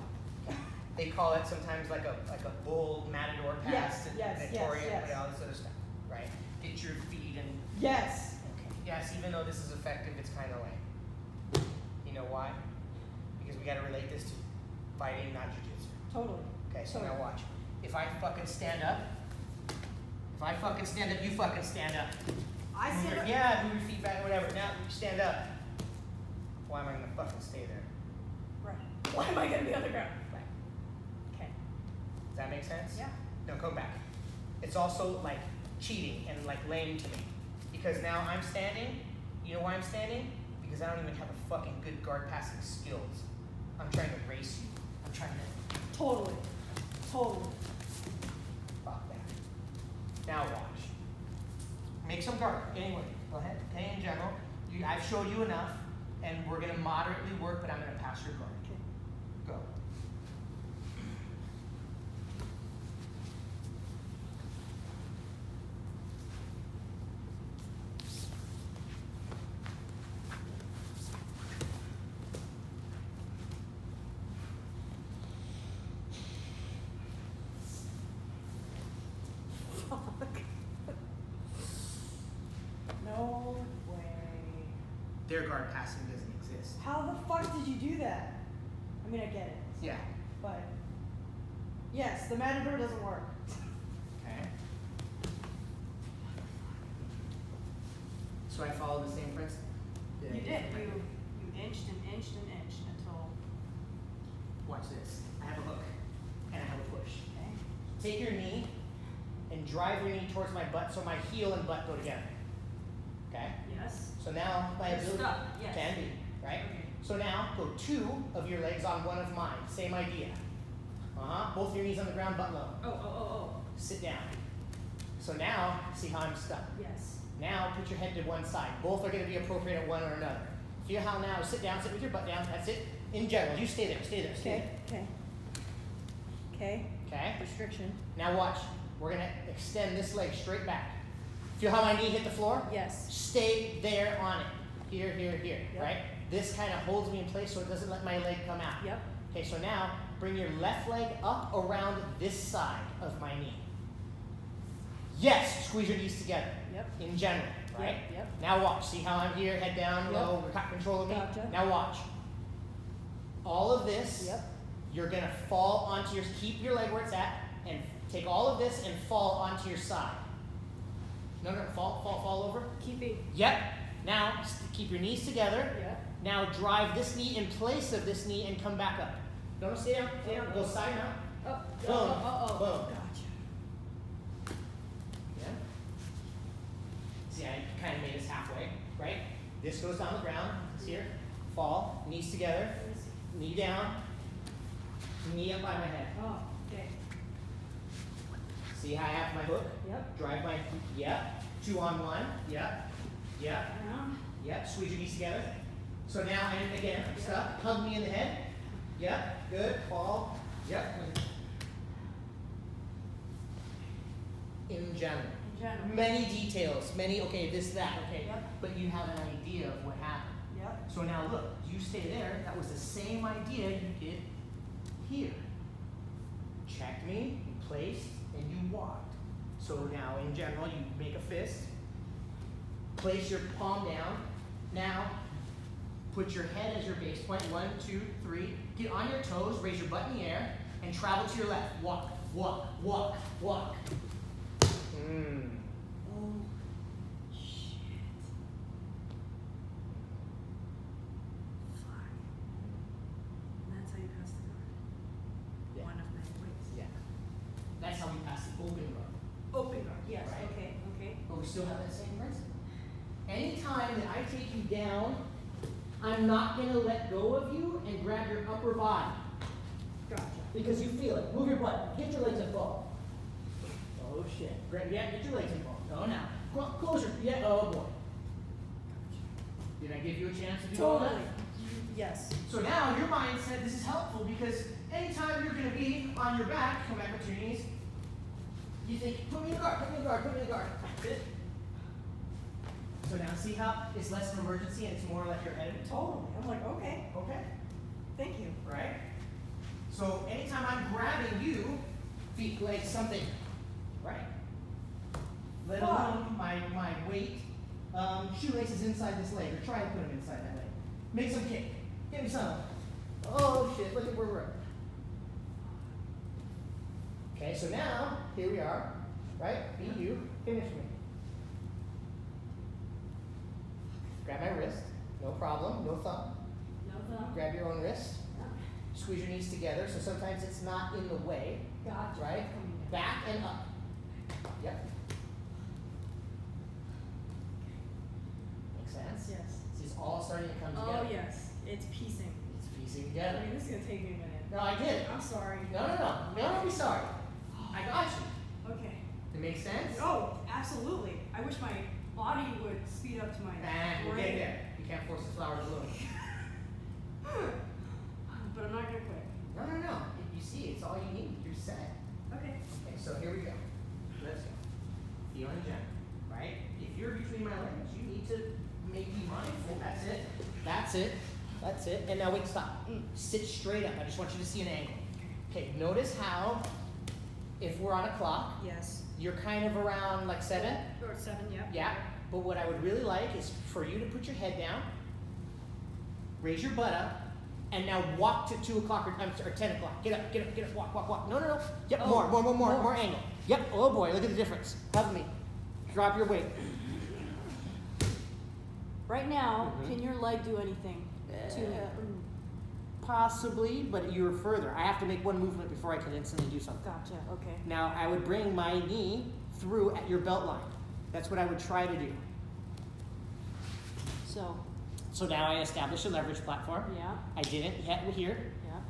They call it sometimes like a bull matador pass, Victoria, and all this other stuff, right? Get your feet and Yes. okay. Yes, even though this is effective, it's kind of lame. You know why? Because we got to relate this to fighting, not jiu-jitsu. Totally. Okay, so now watch. If I fucking stand up, you fucking stand up. I Move said your, yeah, move your feet back, whatever. Now you stand up. Why am I gonna fucking stay there? Right. Why am I gonna be on the ground? Right. Okay. Does that make sense? Yeah. No, come back. It's also like cheating and like lame to me. Because now I'm standing. You know why I'm standing? Because I don't even have a fucking good guard passing skills. I'm trying to race you. I'm trying to totally. fuck that. Now watch. Make some guard. Anyway, go ahead. Okay, in general. I've showed you enough, and we're gonna moderately work, but I'm gonna pass your guard. Okay. Go. No way. Their guard passing doesn't exist. How the fuck did you do that? I mean, I get it. Yeah. But yes, the matador doesn't work. Okay. So I follow the same principle. You did. You inched and inched and inched until. Watch this. I have a hook and I have a push. Okay. Take your knee and drive your knee towards my butt so my heel and butt go together. Okay? Yes. So now my You're ability stuck, yes. can be, right? Okay. So now go 2 of your legs on one of mine. Same idea. Both your knees on the ground, butt low. Oh. Sit down. So now, see how I'm stuck. Yes. Now put your head to one side. Both are going to be appropriate at one or another. Feel how now, sit down, sit with your butt down. That's it. In general, you stay there, stay there, stay Okay, okay. there. Okay? Restriction. Now watch. We're going to extend this leg straight back. Feel how my knee hit the floor? Yes. Stay there on it. Here, Yep. right? This kind of holds me in place so it doesn't let my leg come out. Yep. Okay, so now bring your left leg up around this side of my knee. Yes, squeeze your knees together. Yep. In general, right? Yep. Now watch. See how I'm here, head down, Yep. low, got control of me? Gotcha. Now watch. All of this, Yep. you're gonna fall onto your, keep your leg where it's at, and take all of this and fall onto your side. No, fall over. Keep it. Yep. Now, keep your knees together. Yep. Now drive this knee in place of this knee and come back up. No, stay down, stay down. Go side now. Oh. Boom. Gotcha. Yeah. See, I kind of made us halfway, right? This goes down the ground. It's here. Fall. Knees together. Knee down. Knee up by my head. Oh, okay. See how I have my hook? Yep. Drive my, yep. 2 on 1. Yep. Yep. Around. Yep. Squeeze your knees together. So now, and again, I'm stuck. Hug me in the head. Yep. Good. Fall. Yep. In general. In general. Many details, okay, this, that, okay. Yep. But you have an idea of what happened. Yep. So now look, you stay there, that was the same idea you did here. Checked me, you placed, and you walked. So now in general, you make a fist, place your palm down. Now, put your head as your base point. 1, 2, 3. Get on your toes, raise your butt in the air, and travel to your left. Walk, walk, walk, walk. Oh, shit. Fuck. And that's how you pass the guard. Yeah. One of many ways. Yeah. That's how we pass the open guard. Open guard, yes, Right. okay. But we still have that same principle. Anytime that I take you down, I'm not going to let go of you and grab your upper body. Gotcha. Because you feel it. Move your butt. Get your legs involved. Oh shit. Yeah, get your legs involved. Oh, now. Closer. Yeah, oh boy. Did I give you a chance to do all that? Totally. Yes. So now your mind said this is helpful because anytime you're going to be on your back, come back with your knees, you think, put me in the guard, put me in the guard, put me in the guard. Good. So now see how it's less of an emergency and it's more like you're headed. Totally. I'm like, okay, Okay. thank you. Right? So anytime I'm grabbing you, feet, legs, something, right? Let alone my weight, shoelaces inside this leg, or try to put them inside that leg. Make some kick. Give me some. Oh shit, look at where we're at. Okay, so now, here we are, right? Be you, finish me. Grab my wrist, no problem, no thumb. No thumb. Grab your own wrist. Squeeze your knees together, so sometimes it's not in the way, Gotcha. right? Back and up. Yep. Makes sense? Yes. See, it's all starting to come Oh, together. yes. It's piecing. It's piecing I together. mean, this is gonna take me a minute. No, I did. I'm sorry. No, don't be sorry. I got you. Okay. It makes sense? Oh, absolutely. I wish my body would speed up to my And we'll get brain. there. You can't force the flower to bloom. But I'm not gonna quit. No. You see, it's all you need. You're set. Okay. Okay, so here we go. Let's go. Feeling gentle, right? If you're between my legs, you need to make me mindful. That's it. That's it. That's it. And now wait, stop. Sit straight up. I just want you to see an angle. Okay, notice how, if we're on a clock, Yes. you're kind of around like 7. Or 7, yep. Yeah. But what I would really like is for you to put your head down, raise your butt up, and now walk to 2 o'clock or 10 o'clock. Get up, walk. No. Yep, Oh, more angle. Yep, oh boy, look at the difference. Hug me. Drop your weight. Right now, Mhm. can your leg do anything? Possibly, but you're further. I have to make one movement before I can instantly do something. Gotcha, okay. Now, I would bring my knee through at your belt line. That's what I would try to do. So, So now I established a leverage platform. yeah, I didn't hit here. yeah.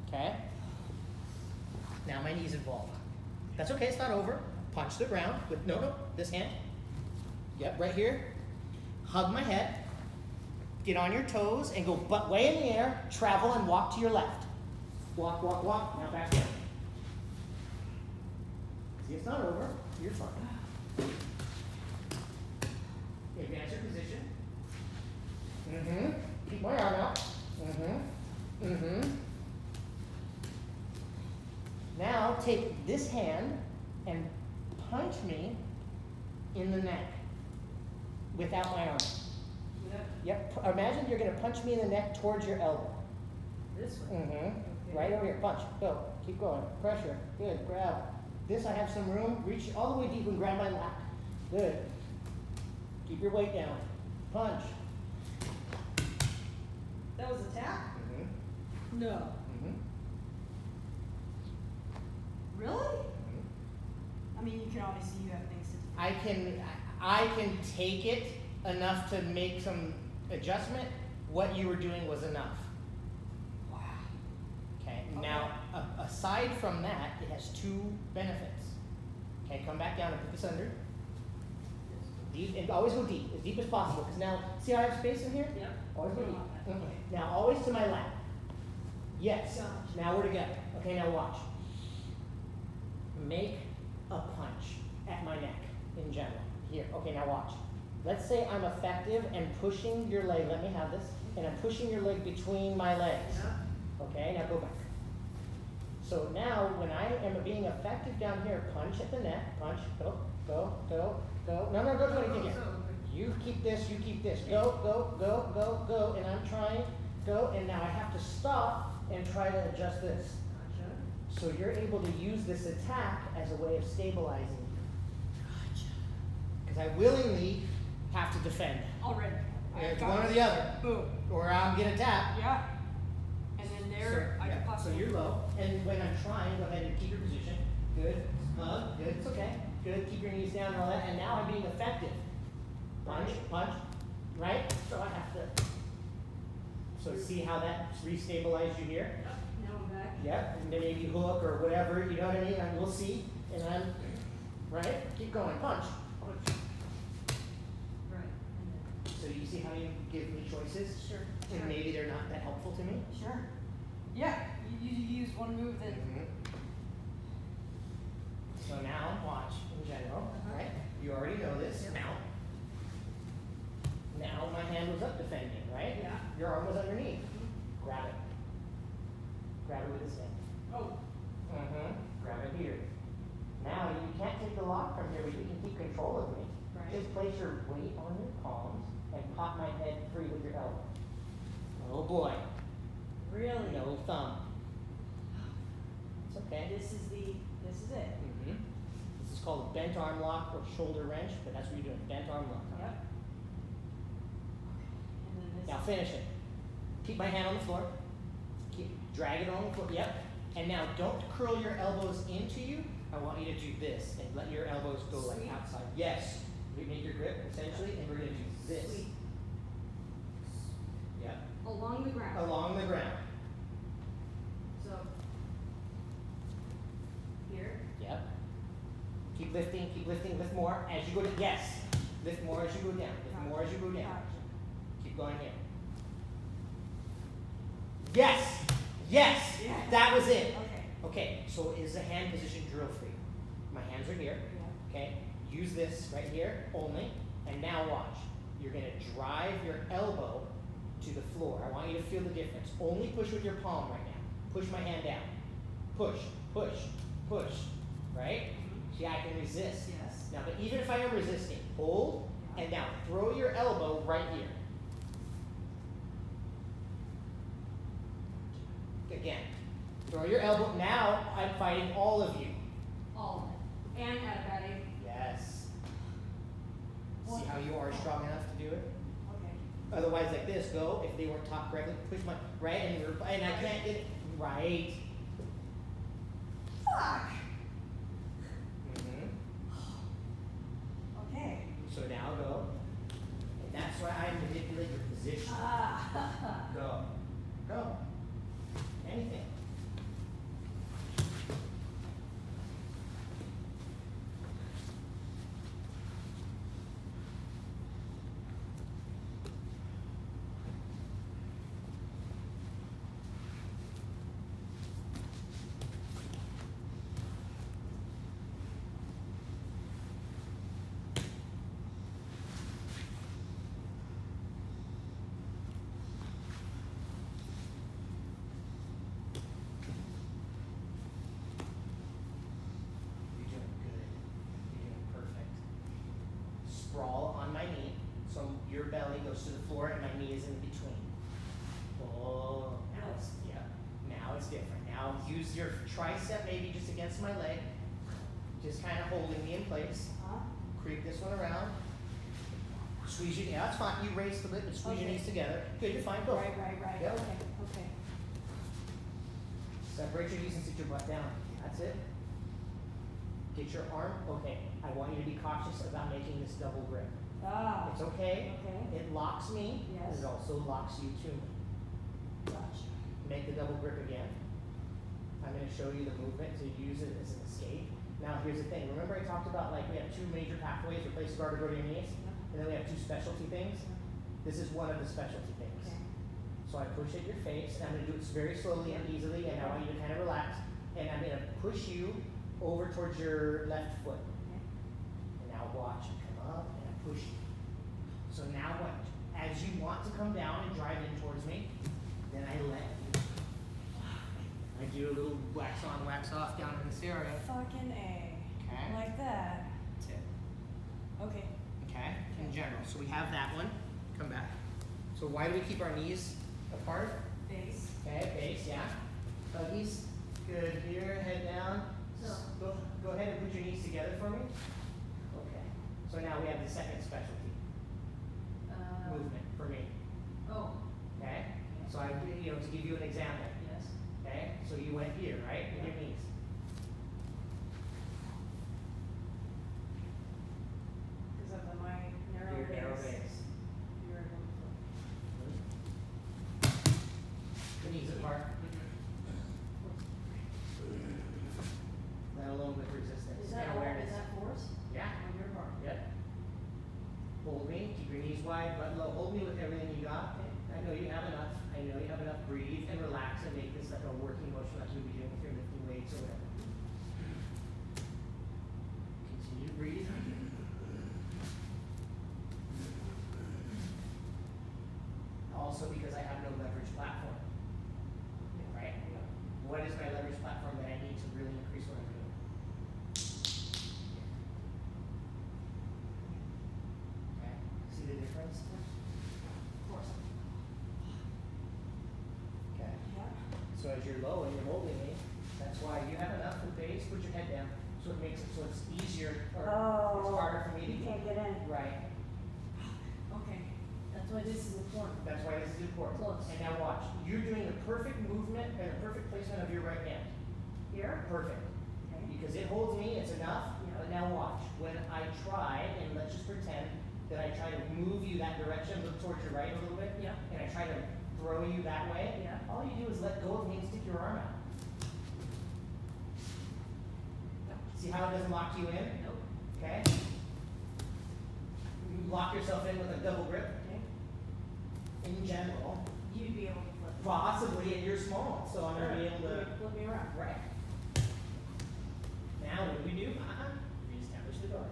Okay. Now my knee's involved. That's okay, it's not over. Punch the ground with, no, this hand. Yep, right here. Hug my head. Get on your toes and go butt way in the air, travel and walk to your left. Walk, walk, walk, now back in. See, it's not over. You're fine. Advance your position. Mm-hmm. Keep my arm out. Mm-hmm. Mm-hmm. Now take this hand and punch me in the neck without my arm. Yep. Imagine you're going to punch me in the neck towards your elbow. This way. Mm-hmm. Okay. Right over here. Punch. Go. Keep going. Pressure. Good. Grab. This I have some room. Reach all the way deep and grab my lat. Good. Keep your weight down. Punch. That was a tap? Mm-hmm. No. Mm-hmm. Really? Mm-hmm. I mean, you can obviously, you have things to do. I can take it enough to make some adjustment. What you were doing was enough. Wow. Okay. Now, aside from that, it has two benefits. Okay, come back down and put this under. Deep, and always go deep as possible. Because now, see how I have space in here? Yep. Always go deep. Okay. Now, always to my left. Yes. Gotcha. Now we're together. Okay, now watch. Make a punch at my neck in general. Here. Okay, now watch. Let's say I'm effective and pushing your leg. Let me have this. And I'm pushing your leg between my legs. Yeah. Okay, now go back. So now, when I am being effective down here, punch at the neck. Punch. Go, go, go, go. No, don't do anything yet. You keep this, you keep this. Go, go, go, go, go. And I'm trying. Go. And now I have to stop and try to adjust this. Gotcha. So you're able to use this attack as a way of stabilizing you. Because I willingly have to defend. Already. It's got one it. or the other. Boom. Or I'm gonna tap. Yeah. And then there, I yeah. can So possibly. you're low. And when I'm trying, go ahead and keep your position. Good. Hug. Good. It's okay. Good. Keep your knees down and all that. And now I'm being effective. Punch, punch. Right? So I have to. So see how that restabilized you here? Yep. Now I'm back. Yep. And then maybe hook or whatever, you know what I mean? And we'll see. And I'm, right? Keep going. Punch. Punch. Right. And So you see how you give me choices? Sure. And Sure. maybe they're not that helpful to me? Sure. Yeah. You use one move that. Mhm. So now, watch in general, right? You already know this. Yep. Now my hand was up defending, right? Yeah. Your arm was underneath. Grab it. Grab it with this hand. Oh. Grab it here. Now you can't take the lock from here, but you can keep control of me. Right. Just place your weight on your palms and pop my head free with your elbow. Oh boy. Really? No thumb. It's okay. This is it. Mm-hmm. This is called a bent arm lock or shoulder wrench, but that's what you're doing. Bent arm lock. Yep. And then this. Now finish it. Keep my hand on the floor. Drag it on the floor. Yep. And now don't curl your elbows into you. I want you to do this and let your elbows go like Sweep. outside. Yes. You make your grip essentially, and we're gonna do this. Sweep. Yep. Along the ground. Along the ground. So. Here. Yep. Keep lifting, lift more as you go down. Yes. Lift more as you go down. Lift more as you go down. Gotcha. Keep going here. Yes! Yes! Yeah. That was it. Okay. Okay, so is the hand position drill for you? My hands are here. Yeah. Okay? Use this right here only. And now watch. You're going to drive your elbow to the floor. I want you to feel the difference. Only push with your palm right now. Push my hand down. Push, push, push. Right? See, I can resist. Yes. Now, but even if I am resisting, hold, and now throw your elbow right here. Again. Throw your elbow. Now I'm fighting all of you. All of it. And at a bad angle. Yes. What? See how you are strong enough to do it? Okay. Otherwise, like this, go. If they weren't taught correctly, push my right, and I can't get it right. Fuck. Mm-hmm. Okay. So now go. your belly goes to the floor and my knee is in between. Oh, now it's different. Now use your tricep maybe just against my leg, just kind of holding me in place. Creep this one around. Squeeze your, yeah, that's fine. You raise the lip and squeeze your knees together. Good, you're fine, go. Right. Yep. Okay. Separate your knees and sit your butt down. That's it. Get your arm, okay. I want you to be cautious about making this double grip. It's okay. Okay. It locks me, Yes. but it also locks you to me. Gotcha. Make the double grip again. I'm going to show you the movement to use it as an escape. Now here's the thing. Remember I talked about like we have two major pathways, replace guard or go to your knees? And then we have two specialty things. This is one of the specialty things. Okay. So I push at your face, and I'm going to do it very slowly and easily, and I want you to kind of relax. And I'm going to push you over towards your left foot. Okay. And now watch, I come up and I push you. So now what? As you want to come down and drive in towards me, then I let you. I do a little wax on, wax off down in this area. Fucking A. Okay. Like that. That's it. Okay. Okay, in general. So we have that one. Come back. So why do we keep our knees apart? Base. Okay, base, yeah. Huggies. Good. Here, head down. So. Go ahead and put your knees together for me. Okay. So now we have the second specialty movement for me. Oh, Okay. So I, to give you an example. yes. Okay. So you went here, right, with your knees. Because of my narrow Your base. narrow base. You're able The knees apart. Let alone with resistance to. Is and that all? awareness. Is that force? Yeah. On your part? Yep. Hold me, keep your knees wide, butt low. Hold me with everything you got. Okay. I know you have enough. I know you have enough. Breathe and relax and make this like a working motion like you'll be doing if you're lifting weights or whatever. Continue to breathe. Also because I have no leverage platform. Right? What is my leverage platform that I need to really increase what I'm doing? Okay. See the difference? Of course. Okay. Yeah. So as you're low and you're holding me, that's why you have enough for base, put your head down. So it makes it so it's easier or it's harder for me to You can't get in. Right. Okay. That's why this is important. That's why this is important. Close. And now watch. You're doing the perfect movement and the perfect placement of your right hand. Here? Perfect. Okay. Because it holds me, it's enough. Yeah. But now watch. When I try, and let's just pretend that I try to move you that direction, look towards your right a little bit, Yeah. and I try to throw you that way, Yeah. all you do is let go of me and stick your arm out. See how it doesn't lock you in? Nope. Okay? You lock yourself in with a double grip. Okay. In general, You'd be able to flip. possibly, and you're small, so I'm gonna be able to. Flip me around. Right. Now, what do we do? Reestablish the guard.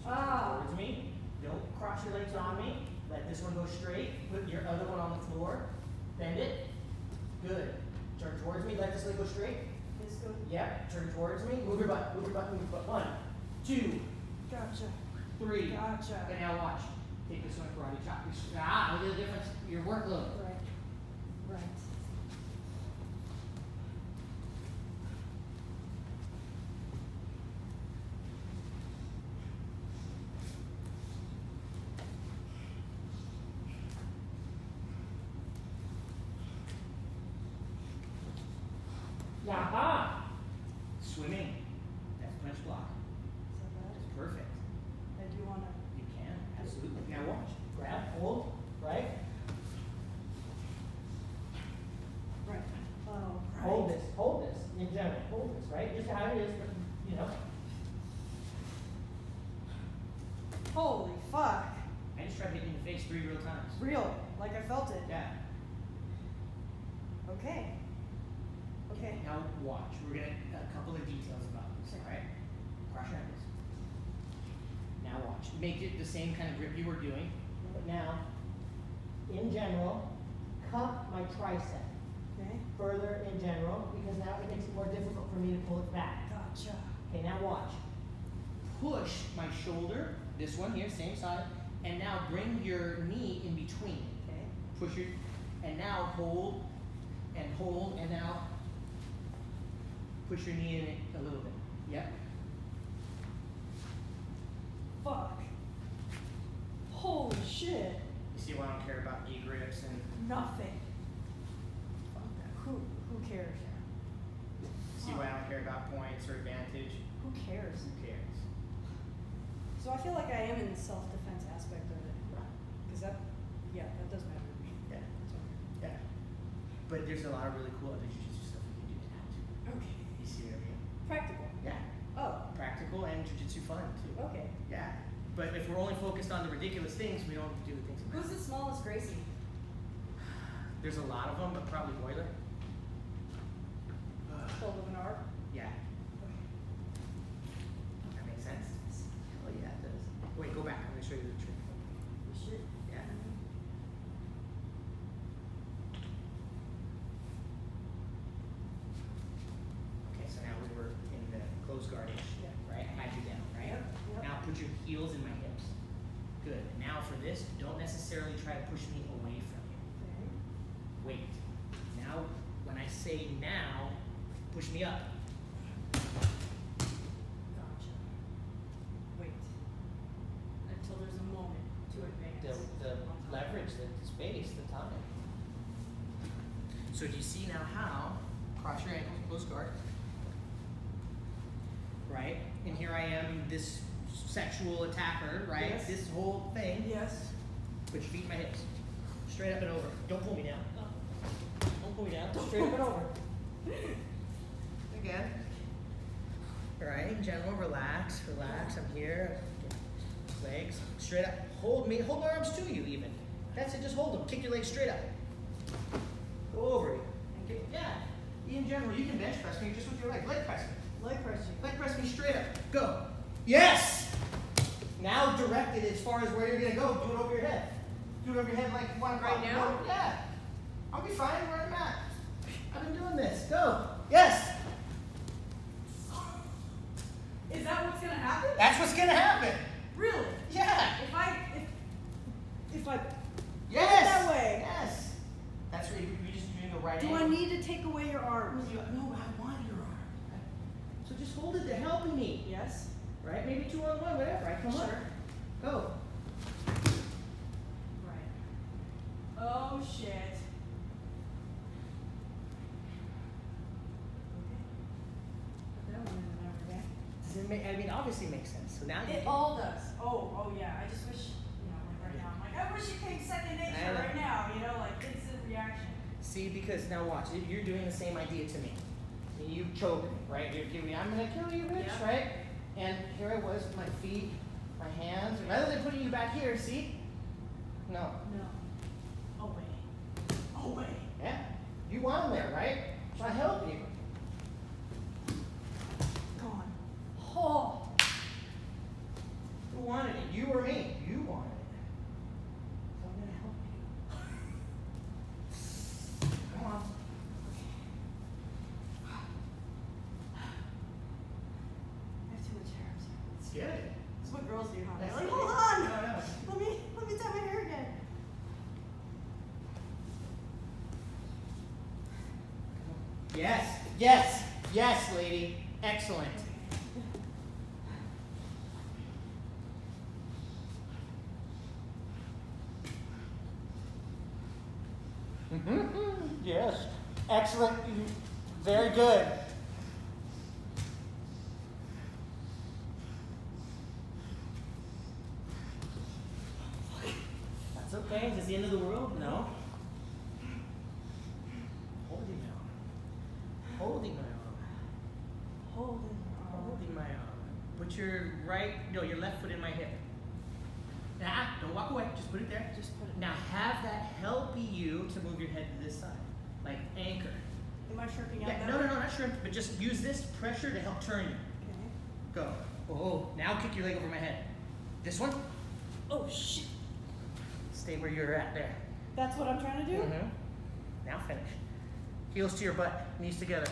Ah. Towards me. Don't cross your legs on me. Let this one go straight. Put your other one on the floor. Bend it. Good. Turn towards me. Let this leg go straight. This go. Yep. Turn towards me. Move your butt. Move your butt. Move your butt. 1, 2, Gotcha. 3. Gotcha. And now watch. Take this one karate chop. Ah, look at the difference. Your workload. Right. Right. Yaha! Swimming. That's punch block. So that, That's perfect. I do wanna. You can, absolutely. Now watch. Grab, hold, right? Right. Oh, right. Hold this, in general, hold this, right? Just how it is, but, you know. Holy fuck. I just tried hitting you in the face 3 real times. Real. Like I felt it. Yeah. Okay. Okay. Now watch. We're gonna, a couple of details about this, Okay. alright? Cross your ankles. Now watch. Make it the same kind of grip you were doing, but now, in general, cup my tricep. Okay. Further in general, because now it makes it more difficult for me to pull it back. Gotcha. Okay, now watch. Push my shoulder, this one here, same side, And now bring your knee in between. Okay. Push your, and now hold, and now push your knee in it a little bit. Yep. Fuck. Holy shit. You see why I don't care about knee grips and Nothing. fuck that. Who cares? See why I don't care about points or advantage? Who cares? Who cares? So I feel like I am in the self-defense aspect of it. Because that does matter to me. Yeah. That's all. Yeah. But there's a lot of really cool other jiu-jitsu stuff we can do now too. Okay. You see what I mean? Practical. Yeah. Oh, Practical and jiu-jitsu fun too. okay. Yeah. But if we're only focused on the ridiculous things, we don't do the things that Who's matter. the smallest Gracie? There's a lot of them, but probably Boiler. Shoulder of an arm? Yeah. That makes sense? Oh yeah, it does. Wait, go back. I'm gonna show you the trick. You should. Yeah. Okay, so now we were in the close guardish, Yeah. right? I had you down, right? Yep, yep. Now put your heels in my hips. Good. Now for this, don't necessarily try to push me away from you. Okay. Wait. Now, when I say now, push me up. Gotcha. Wait. Until there's a moment to advance. The leverage, the space, the time. So do you see now how? Cross your ankles, close guard. Right? And here I am, this sexual attacker, right? Yes. This whole thing. Yes. Put your feet in my hips. Straight up and over. Don't pull me down. Don't pull me down. Straight up and over. Again. Alright, in general, relax, relax. I'm here. Legs straight up. Hold me. Hold my arms to you even. That's it, just hold them. Kick your legs straight up. Go over it. And kick, yeah. In general, you can bench press me just with your legs. Leg press me. Leg pressing. Leg press me straight up. Go. Yes! Now direct it as far as where you're gonna go. Do it over your head. Do it over your head like one Right now? Yeah. I'll be fine where I'm at. I've been doing this. Go. Yes! Is that what's gonna happen? That's what's gonna happen. Really? Yeah. If I Yes. that way. Yes. That's where you're just doing the right do angle. I need to take away your arms? No, I want your arm. So just hold it. They're helping me. Yes. Right? Maybe 2-on-1, whatever. I come up. Sure. Go. Right. Oh shit. Okay. Put that one in the memory bank. Does it make, I mean, obviously it makes sense. So now you It can- all does. Oh yeah. I just wish, like right now. I'm like, I wish it came second I nature know. right now. Like instant reaction. See, because now watch, you're doing the same idea to me. You choke me, right? You're giving me, I'm gonna kill you, bitch, Yeah. right? And here I was with my feet, my hands. Rather than putting you back here, see? No. No. Away. Away. Yeah. You want them there, right? So I help you. Gone. Oh. Who wanted it? You or me? You wanted it. So I'm gonna help you. Come on. I have too much hair. I'm sorry. It's good. This is what girls do, huh? They're That's like, it. hold on. No. Let me tie my hair again. Yes, yes, yes, lady. Excellent. Yes, excellent. Very good. That's okay. Is this the end of the world? No. Holding my arm. Holding my arm. Holding my arm. Put your your left foot in my hip. Nah, don't walk away. Just put it there. Just put it. Now have that help you to move your head to this side, like anchor. Am I shirking out Yeah, that no, way? not shrimp, but just use this pressure to help turn you. Okay. Go. Oh, now kick your leg over my head. This one. Oh shit. Stay where you're at there. That's what I'm trying to do? Mhm. Now finish. Heels to your butt, knees together.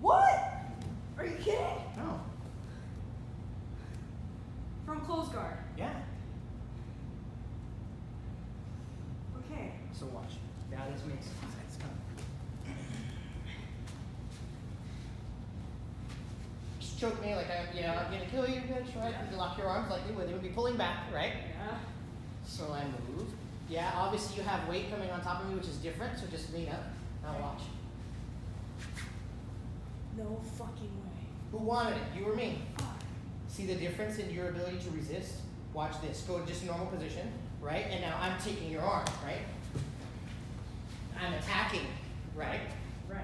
What? Are you kidding? No. choke me like I'm gonna kill you, bitch, right? Yeah. You lock your arms like they would be pulling back, right? Yeah. So I move. Yeah, obviously you have weight coming on top of me, which is different, so just lean up. Now watch. No fucking way. Who wanted it? You or me? Fuck. See the difference in your ability to resist? Watch this. Go to just normal position, right? And now I'm taking your arm, right? I'm attacking, right? Right.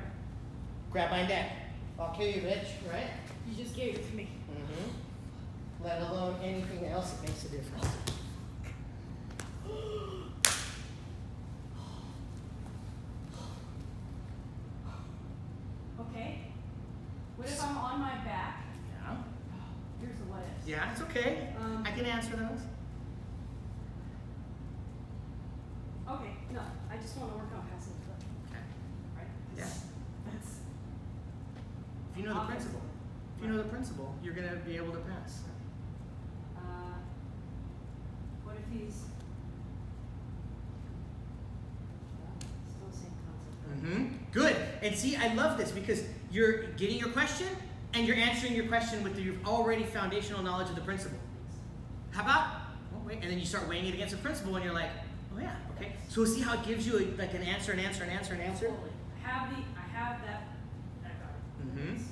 Grab my neck. I'll kill you, bitch, right? You just gave it to me. Mm-hmm. Let alone anything else that makes a difference. Okay. What if I'm on my back? Yeah. Here's the what ifs. Yeah, it's okay. I can answer those. Okay, no, I just want to work on passive flip, Okay. right? 'Cause Yeah. That's. If you know the Obvious. principle. If you know the principle, you're gonna be able to pass. What if he's Still the same concept. Mm-hmm. Good. And see, I love this because you're getting your question and you're answering your question with your already foundational knowledge of the principle. How about, oh wait, and then you start weighing it against the principle and you're like, oh yeah, okay. So see how it gives you like an answer, an answer, an answer, an answer? Totally. I have that. I got it. Mm-hmm.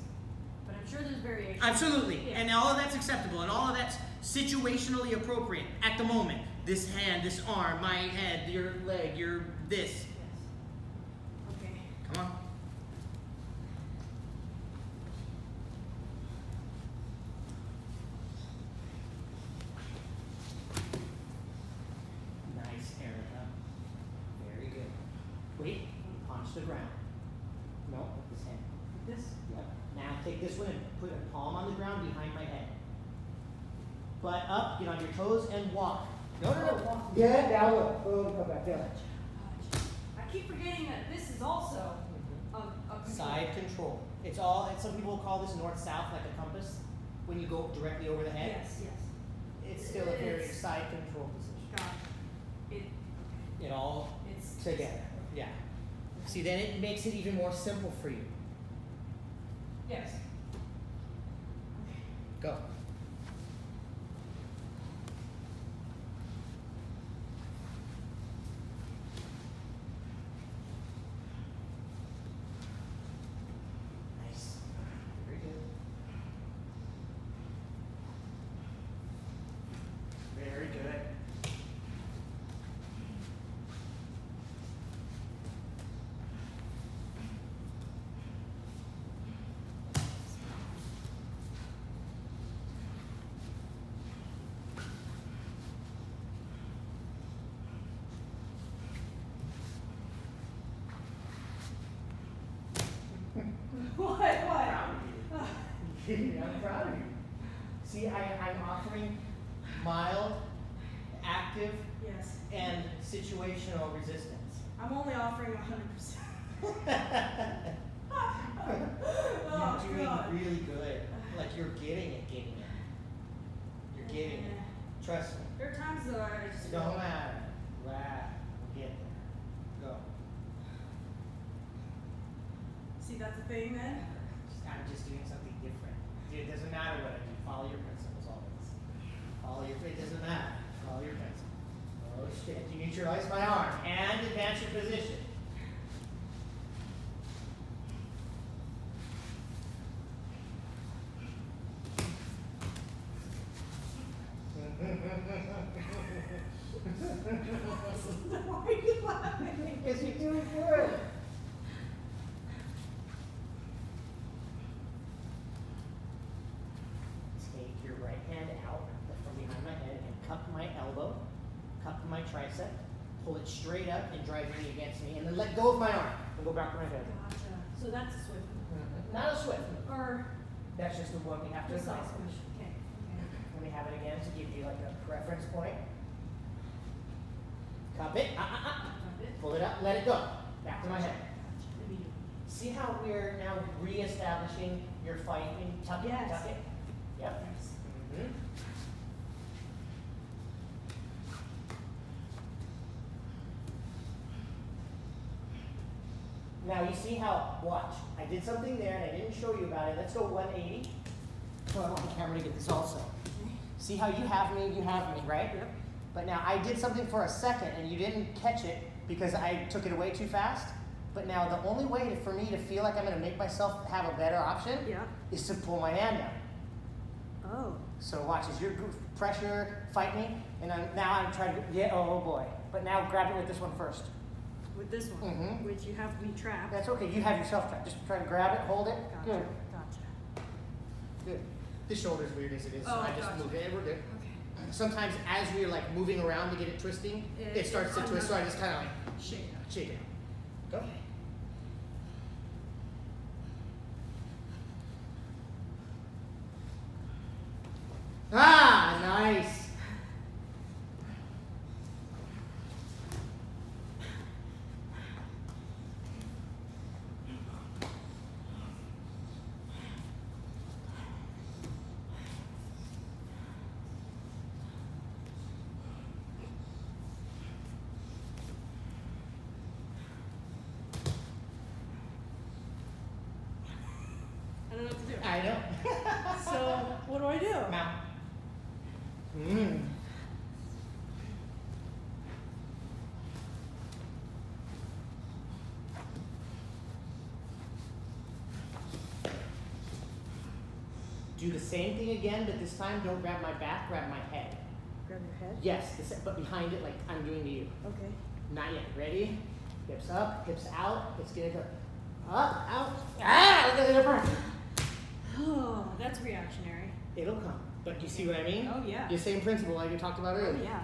But I'm sure there's variation. Absolutely. Yeah. And all of that's acceptable and all of that's situationally appropriate at the moment. This hand, this arm, my head, your leg, your this. Yes. Okay. Come on. Nice, Erica. Very good. Wait, punch the ground. No, with this hand. This? Yep. Now take this one and put a palm on the ground behind my head. Butt up, get on your toes, and walk. No, no, no. Walk. Good, now look. Boom, come back down. I keep forgetting that this is also a control. Side control. It's all, and some people call this north-south, like a compass, when you go directly over the head. Yes, yes. It's still a very It's- side control position. Gotcha. It, It all it's together. Yeah. See, then it makes it even more simple for you. Yes. Go. Nice. Very good. Very good. What? Proud of you. I'm proud of you. See, I'm offering mild, active, Yes. and situational resistance. I'm only offering 100%. Oh, You're doing God. really good. Like you're getting it. You're getting it. Trust me. There are times though I just It don't matter. Laugh. We'll get there. Go. see that's the thing then. I'm just doing something different. Dude, it doesn't matter what I do. Follow your principles always. It doesn't matter. Follow your principles. Oh shit. You neutralize my arm and advance your position. Why are you laughing? Because you're doing good. Take your right hand out from behind my head and cup my elbow, cup my tricep, pull it straight up and drive your knee against me, and then let go of my arm and go back to my head. Gotcha. So that's a swift move. Not a swift. Or That's just the one we have to precise accomplish. push. Okay. Let me have it again to give you like a reference point. Cup it, pull it up, let it go. Back to my head. See how we're now reestablishing your fighting? Tuck it, Yes. tuck it. Yep. Yes. Mhm. Now you see how, watch, I did something there and I didn't show you about it. Let's go 180. Oh, I want the camera to get this also. See how you have me, right? Yep. But now I did something for a second and you didn't catch it because I took it away too fast. But now the only way for me to feel like I'm gonna make myself have a better option Yeah. is to pull my hand down. Oh. So watch, as your pressure, fight me, and now I'm trying to, yeah, oh boy. But now grab it with this one first. With this one, Mhm. which you have me trapped. That's okay, you have yourself trapped. Just try to grab it, hold it. Gotcha. Good, Gotcha. good. This shoulder's weird as it is, so Oh, I just gotcha. moved it, and we're good. Okay. Sometimes as we're like moving around to get it twisting, it starts to twist, so I just kind of like Shake it out. shake it out. Go. Ah, nice. I don't know what to do. I know. So, what do I do? Mount. Mmm. Do the same thing again, but this time don't grab my back, grab my head. Grab your head? Yes, but behind it like I'm doing to you. Okay. Not yet. Ready? Hips up, hips out. It's gonna go up, out. Ah! Look at the difference. Oh, that's reactionary. It'll come. But you see what I mean? Oh, yeah. The same principle like we talked about Oh, earlier. yeah.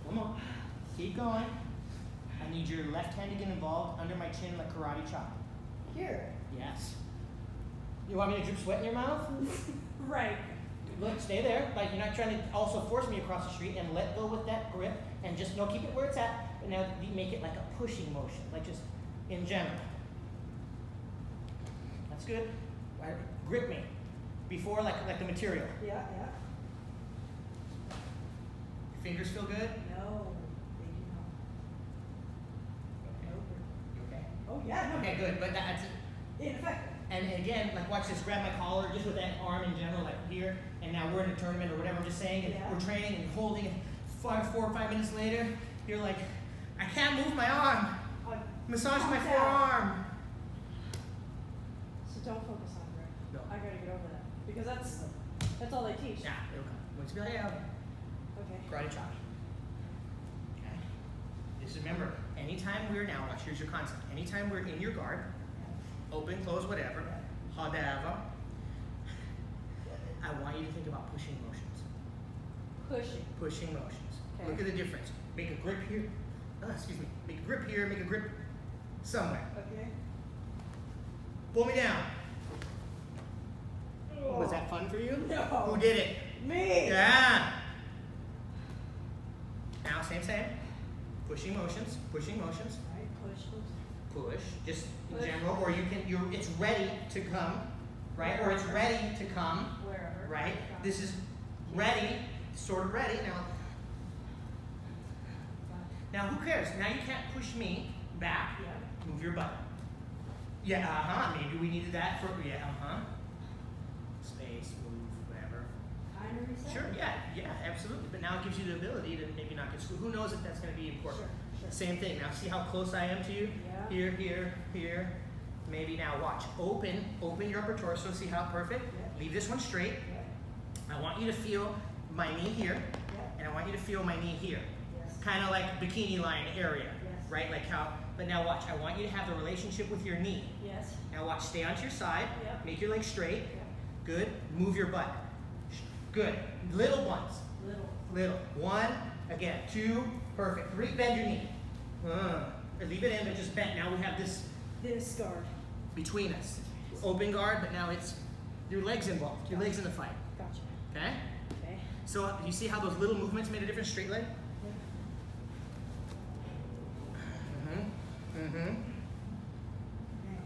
Come on. Keep going. I need your left hand to get involved under my chin like karate chop. Here. Yes. You want me to drip sweat in your mouth? Right. Look, stay there. Like you're not trying to also force me across the street and let go with that grip and just no, keep it where it's at. But now make it like a pushing motion, like just in general. That's good. Right. Grip me before like the material. Yeah, yeah. Your fingers feel good? No, they do not. Okay. Nope. You okay? Oh, yeah, no. Okay, good. But that's In effect. and again, like watch this. Grab my collar just with that arm in general, like here. And now we're in a tournament or whatever. I'm just saying, and Yeah. we're training and holding. And 4 or 5 minutes later, you're like, I can't move my arm. Massage my Calm down. forearm. So don't focus on grip. No. I gotta get over that. Because that's all they teach. Yeah, it'll come. Once you be like, yeah, Okay. karate chop. Okay. Just remember, anytime we're now, watch, here's your concept. Anytime we're in your guard, open, close, whatever, however, I want you to think about pushing motions. Pushing. Pushing motions. Okay. Look at the difference. Make a grip here. Excuse me. Make a grip here, make a grip somewhere. Okay. Pull me down. Was that fun for you? No. Who did it? Me. Yeah. Now, same. Pushing motions, pushing motions. Right, push. Push, just in Push. general, or it's ready to come, right? Or it's ready to come, Wherever. right? Got This it. is ready, sort of ready. Got Now who cares? Now you can't push me back. it. Yeah. Move your butt. Yeah, maybe we needed that for, Space, move, whatever. Kind of reset. Sure, yeah, absolutely. But now it gives you the ability to maybe not get screwed. Who knows if that's going to be important? Sure. Same thing. Now see how close I am to you? Yeah. Here. Maybe now watch. Open your upper torso. See how perfect? Yeah. Leave this one straight. Yeah. I want you to feel my knee here, Yeah. and I want you to feel my knee here. Yes. Kind of like bikini line area, Yes. right? Like how, but now watch. I want you to have the relationship with your knee. Yes. Now watch. Stay onto your side. Yeah. Make your legs straight. Yeah. Good. Move your butt. Good. Little ones. Little. 1, again, 2, perfect. 3, bend your knee. Leave it in, but just bend. Now we have this This guard. between us. Open guard, but now it's your legs involved. Your legs in the fight. Gotcha. Okay? Okay. So you see how those little movements made a difference? Straight leg? Okay.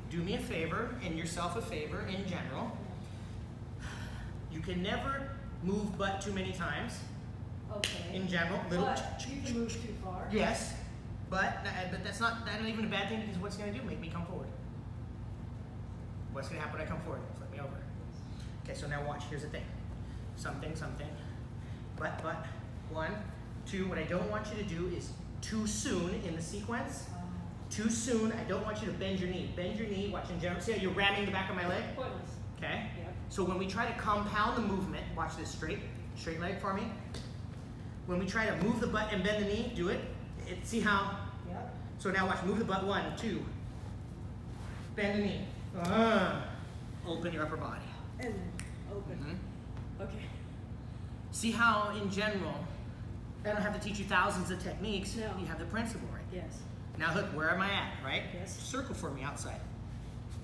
Do me a favor, and yourself a favor in general. You can never move butt too many times. Okay. In general, little. But you can move too far. Yes, but that's not even a bad thing because what's going to do? Make me come forward. What's going to happen when I come forward? Flip me over. Okay, so now watch. Here's the thing. Something. But 1, 2. What I don't want you to do is too soon in the sequence. Too soon. I don't want you to bend your knee. Bend your knee. Watch in general. See how you're ramming the back of my leg? Pointless. Okay. Yep. So when we try to compound the movement, watch this straight leg for me. When we try to move the butt and bend the knee, do it. See how? Yep. So now watch, move the butt, 1, 2. Bend the knee. Open your upper body. And then open. Mm-hmm. Okay. See how, in general, I don't have to teach you thousands of techniques. No. You have the principle, right? Yes. Now look, where am I at, right? Yes. Circle for me outside.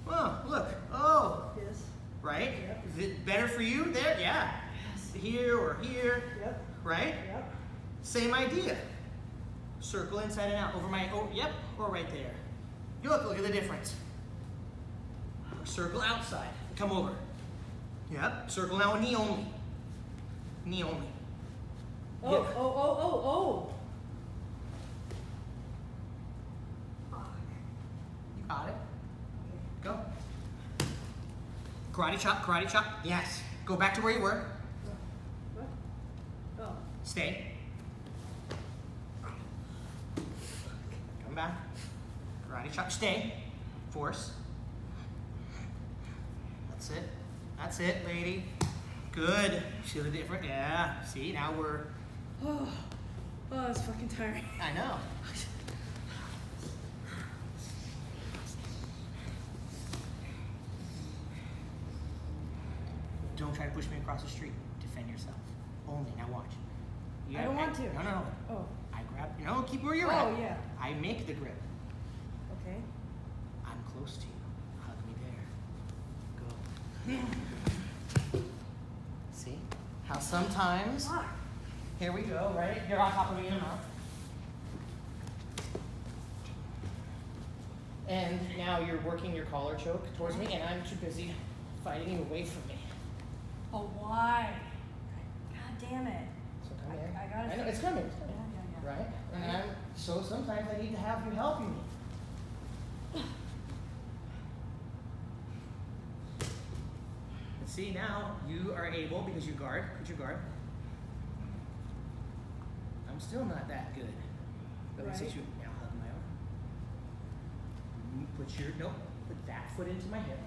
Oh, look. Oh, Yes. right? Yep. Is it better for you there? Yeah. Yes. Here or here, Yep. right? Yep. Same idea. Circle inside and out. Over my, yep, or right there. You look at the difference. Circle outside. Come over. Yep. Circle now, knee only. Knee only. Oh, Yep. oh. You got it. Go. Karate chop. Yes. Go back to where you were. What? Oh. Stay. Come back. Karate chop. Stay. Force. That's it, lady. Good. See the difference? Yeah. See, now we're. Oh, that's fucking tiring. I know. Don't try to push me across the street. Defend yourself. Only. Now watch. I don't want to. No. Oh. I grab. No, keep where you're at. Oh, yeah. I make the grip. Okay. I'm close to you. Hug me there. Go. See? How sometimes. Fuck. Here we go, right? You're on top of me in the mouth. And now you're working your collar choke towards me, and I'm too busy fighting you away from me. Oh, why? God damn it. So come here. I gotta. I know, it's coming. Yeah. Right? And so sometimes I need to have you helping me. And see, now you are able, because you guard, put your guard. I'm still not that good. But Right. since you now hug my arm. Put that foot into my hip.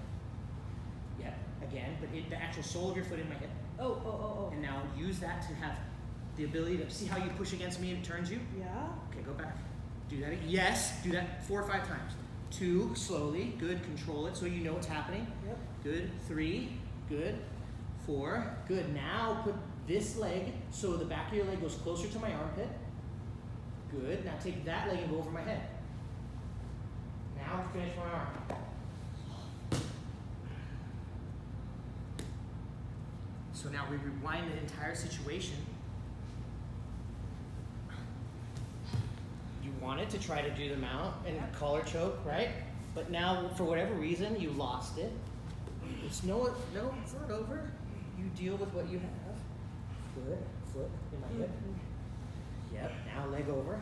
Yep, again, but the actual sole of your foot in my hip. Oh. And now use that to have the ability to see how you push against me and it turns you. Yeah. Okay, go back. Do that. Yes, do that 4 or 5 times. 2, slowly. Good. Control it so you know what's happening. Yep. Good. 3. Good. 4. Good. Now put this leg so the back of your leg goes closer to my armpit. Good. Now take that leg and go over my head. Now finish my arm. So now we rewind the entire situation. You wanted to try to do the mount and collar choke, right? But now, for whatever reason, you lost it. It's no foot over. You deal with what you have. Foot in my hip. Yep, now leg over.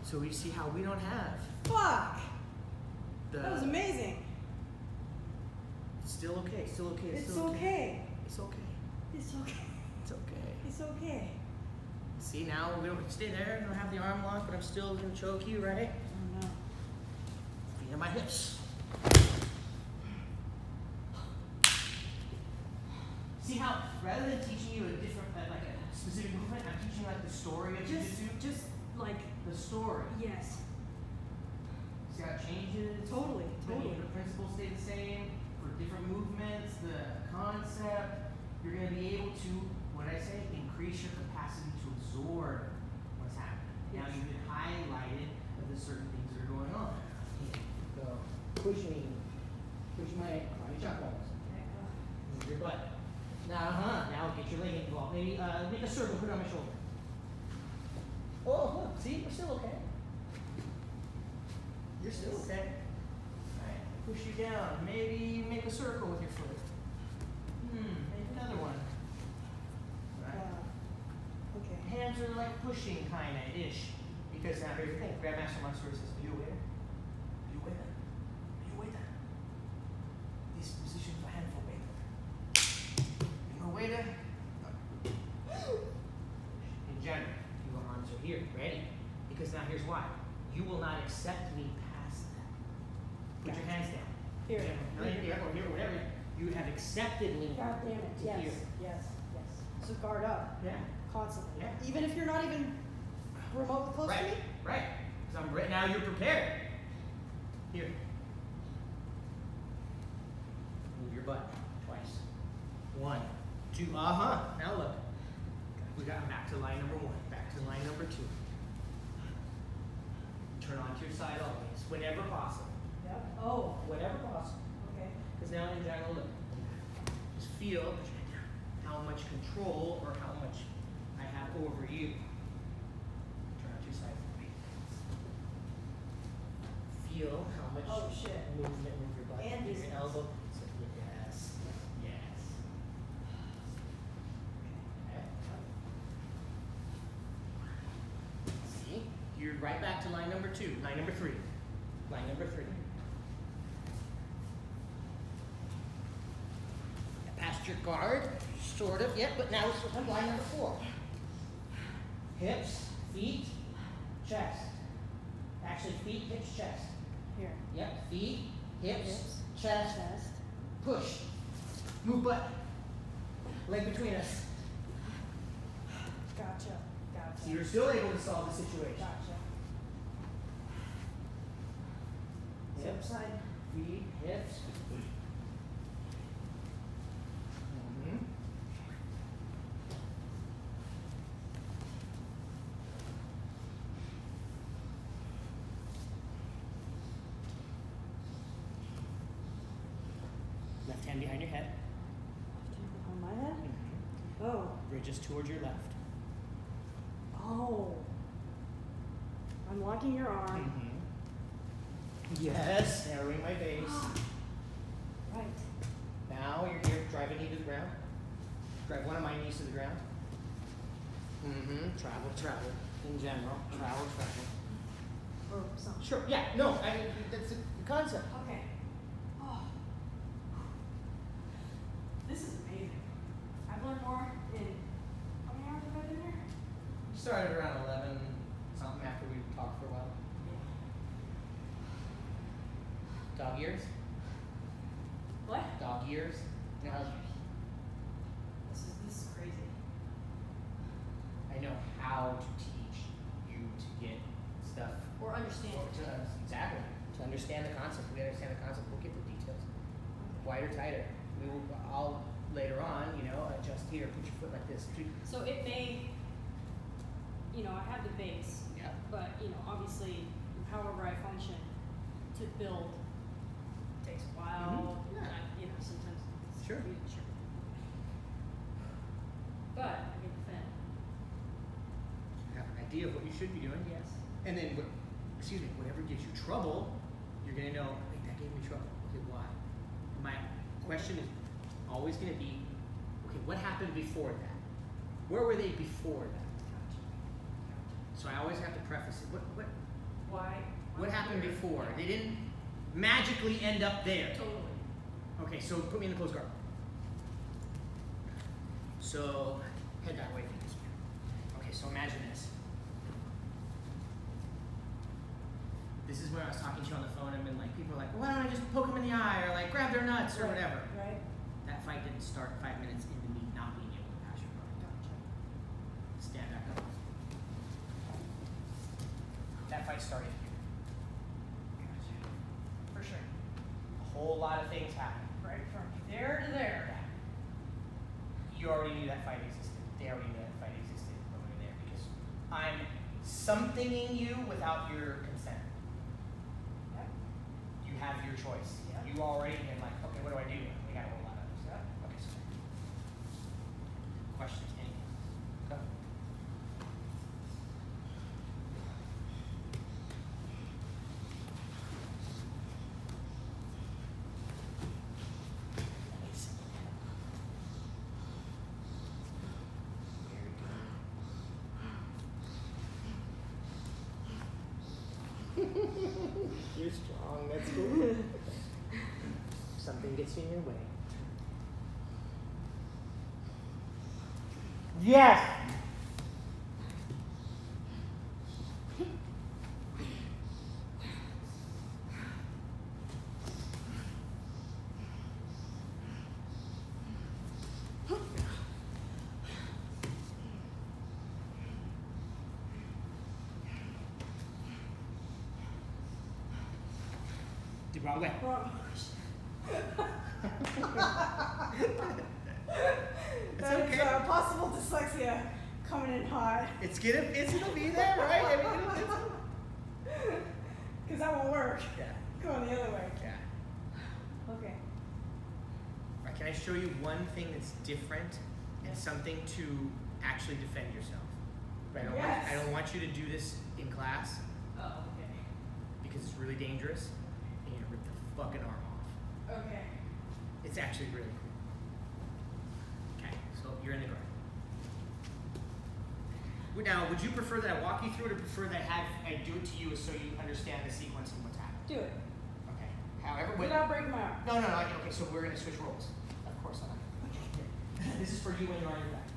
So we see how we don't have Fuck. the... That was amazing. Still okay. It's okay. It's okay. It's okay. See, now we don't stay there. I don't have the arm locked, but I'm still going to choke you, right? Oh no. Feet on my hips. See how, rather than teaching you a different, like a specific movement, I'm teaching you like the story of jiu-jitsu. Just like The story. yes. See how it changes? Totally. The principles stay the same for different movements, the concept. You're going to be able to, what I say, increase your capacity to absorb what's happening. Now Yes. you've been highlighted of the certain things that are going on. Go. Push me. Push my body chop balls. Move your butt. Now get your leg involved. Maybe make a circle, put it on my shoulder. Oh, look, see, we're still okay. You're still okay. Alright, push you down. Maybe make a circle with your foot. Another one. Right. Okay. Hands are like pushing, kinda ish. Because now here's the thing. Grandmaster Munster says, "Are you a waiter? Are you a waiter? Are you a waiter? This position for hand for waiter. You a waiter? In general, your arms are here, ready. Because now here's why. You will not accept me past that. Put your hands down. Here. No, here, or here, whatever. You have accepted me. God damn it, to yes, here. yes, yes. So guard up, Yeah. constantly. Yeah. Even if you're not even remotely close to me? Right, right. Because I'm right now. You're prepared. Here. Move your butt twice. 1, 2. Now look. We got back to line number 1. Back to line number 2. Turn onto your side always, whenever possible. Yep. Oh, Whenever possible. okay. Because now in general, look. Just feel how much control or how much I have over you. Turn onto your side for me. Feel how much Oh, shit. movement with your butt, And your distance. elbow. So, yes. Yes. Okay. See? You're right back to line number 2. Line number 3. Line number 3. Past your guard, sort of. Yep, but now it's on line number 4. Hips, feet, chest. Actually, feet, hips, chest. Here. Yep, feet, hips, Hips, chest, Chest. push. Move butt. Leg between us. Gotcha, gotcha. So you're still able to solve the situation. Gotcha. Hip side, feet, hips. Mhm. Left hand behind your head. On my head? Oh. Bridges towards your left. Oh. I'm locking your arm. Yes, narrowing my base. Right. Now you're here, drive a knee to the ground. Drive one of my knees to the ground. Travel, travel. In general, travel, travel. Or something. Sure, yeah, no, I mean, that's the concept. Okay. Oh. This is amazing. I've learned more in how many hours have I been here? We started around 11 something after we talked for a while. Dog ears? What? Dog ears? You know, This is crazy. I know how to teach you to get stuff. Or understand. Exactly. To understand the concept. We understand the concept, we'll get the details. Wider, tighter. We will, I'll later on, adjust here, put your foot like this. So it may, I have the base, Yeah. but, obviously, however I function to build takes a while. Mhm. Yeah. Sometimes it's Sure. sure. But I can defend. Have an idea of what you should be doing. Yes. And then, whatever gives you trouble, you're gonna know, wait, that gave me trouble. Okay, why? My question is always gonna be, okay, what happened before that? Where were they before that? Gotcha. So I always have to preface it. Why? What happened here? before? Yeah. They didn't magically end up there. Totally. Okay, so put me in the closed guard. So head that way, please. Okay, so imagine this. This is where I was talking to you on the phone and been like, people are like, well, why don't I just poke them in the eye or like grab their nuts or Right, whatever. Right? That fight didn't start 5 minutes into me not being able to pass your guard. Gotcha. Stand back up. That fight started here. For sure. A whole lot of things happened. Right from there to there. You already knew that fight existed. They already knew that fight existed when we were there because I'm somethinging you without your consent. Yep. You have your choice. Yep. You already been like, okay, what do I do? We got a whole lot of this. Yep. Okay, so questions? Anything? Go. You're strong. That's cool. Something gets in your way. Yes. The wrong way. It's okay. Possible dyslexia coming in hot. It's gonna be there, right? I mean, Because that won't work. yeah. Going the other way. Yeah. Okay. All right, can I show you one thing that's different and something to actually defend yourself? Right, Yes. I don't want you to do this in class Oh, okay. because it's really dangerous and you're gonna rip the fucking arm off. Okay. It's actually really cool. Okay, so you're in the garden. Now, would you prefer that I walk you through it or prefer that I do it to you so you understand the sequence and what's happening? Do it. Okay. However, Without breaking my arm. No, okay, so we're gonna switch roles. Of course not. This is for you when you're on your back.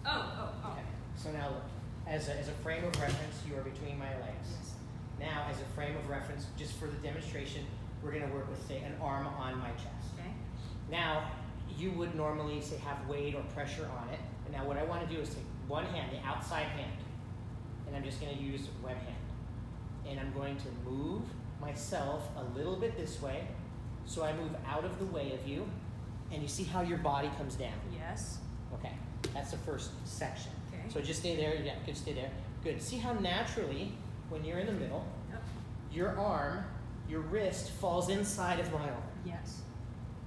Oh. Okay. So now look, as a frame of reference, you are between my legs. Yes. Now, as a frame of reference, just for the demonstration, we're gonna work with, say, an arm on my chest. Okay. Now, you would normally, say, have weight or pressure on it. And now what I wanna do is take one hand, the outside hand, and I'm just gonna use web hand. And I'm going to move myself a little bit this way, so I move out of the way of you, and you see how your body comes down. Yes. Okay, that's the first section. Okay. So just stay there, yeah, good, stay there. Good, see how naturally, when you're in the middle, Yep. your arm, your wrist falls inside of my arm. Yes.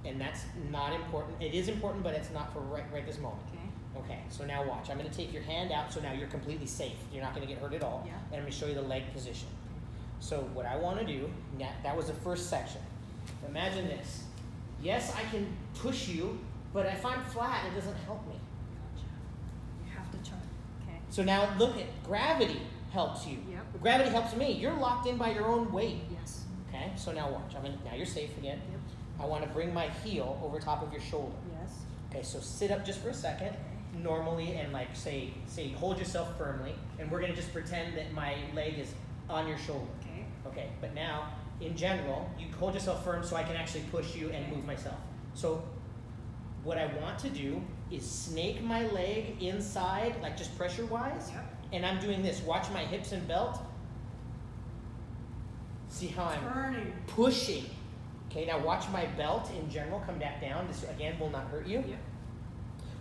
And that's not important. It is important, but it's not for right this moment. Okay. Okay, so now watch. I'm gonna take your hand out, so now you're completely safe. You're not gonna get hurt at all. Yeah. And I'm gonna show you the leg position. So what I wanna do, that was the first section. Imagine this. Yes, I can push you, but if I'm flat, it doesn't help me. Gotcha. You have to turn. Okay. So now look at, gravity helps you. Yep. Gravity helps me. You're locked in by your own weight. Yes. Okay, so now watch. Now you're safe again. Yep. I wanna bring my heel over top of your shoulder. Yes. Okay, so sit up just for a second, normally, and like say hold yourself firmly, and we're gonna just pretend that my leg is on your shoulder. Okay. Okay, but now, in general, you hold yourself firm so I can actually push you and move myself. So, what I want to do is snake my leg inside, like just pressure-wise, Yep. and I'm doing this. Watch my hips and belt. See how I'm Turning. pushing. Okay, now watch my belt in general come back down. This, again, will not hurt you. Yep.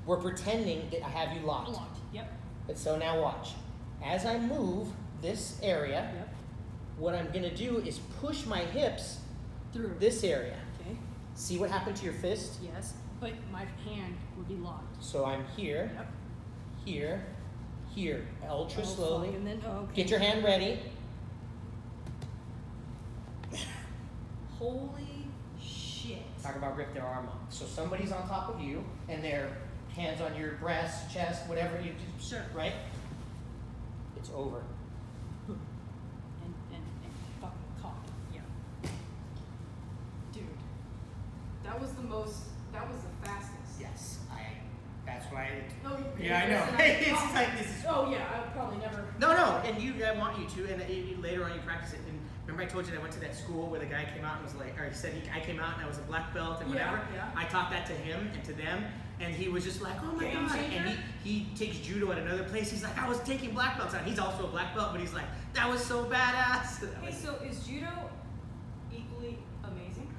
We're pretending that I have you locked. Locked. Yep. But so now watch. As I move this area, Yep. what I'm gonna do is push my hips Through. this area. Okay. See what happened to your fist? Yes. But my hand would be locked. So I'm here, Yep. here, here. Ultra Oh, slowly. fuck, and then, oh, okay. Get your hand ready. Holy shit. Talk about rip their arm off. So somebody's on top of you, and their hands on your breast, chest, whatever you just, Sure. right? It's over. And fucking cock. Yeah. Dude. That was the fastest. Yes, that's why. Oh, Yeah, I know. It's like this is. Oh yeah, I would probably never. No, and I want you to, and later on you practice it. And remember I told you that I went to that school where the guy came out and was like, or he said I came out and I was a black belt and whatever. Yeah. I taught that to him and to them, and he was just like, oh my Game god. changer. And he takes judo at another place. He's like, I was taking black belts out. He's also a black belt, but he's like, that was so badass. That Hey, was- so is judo equally amazing?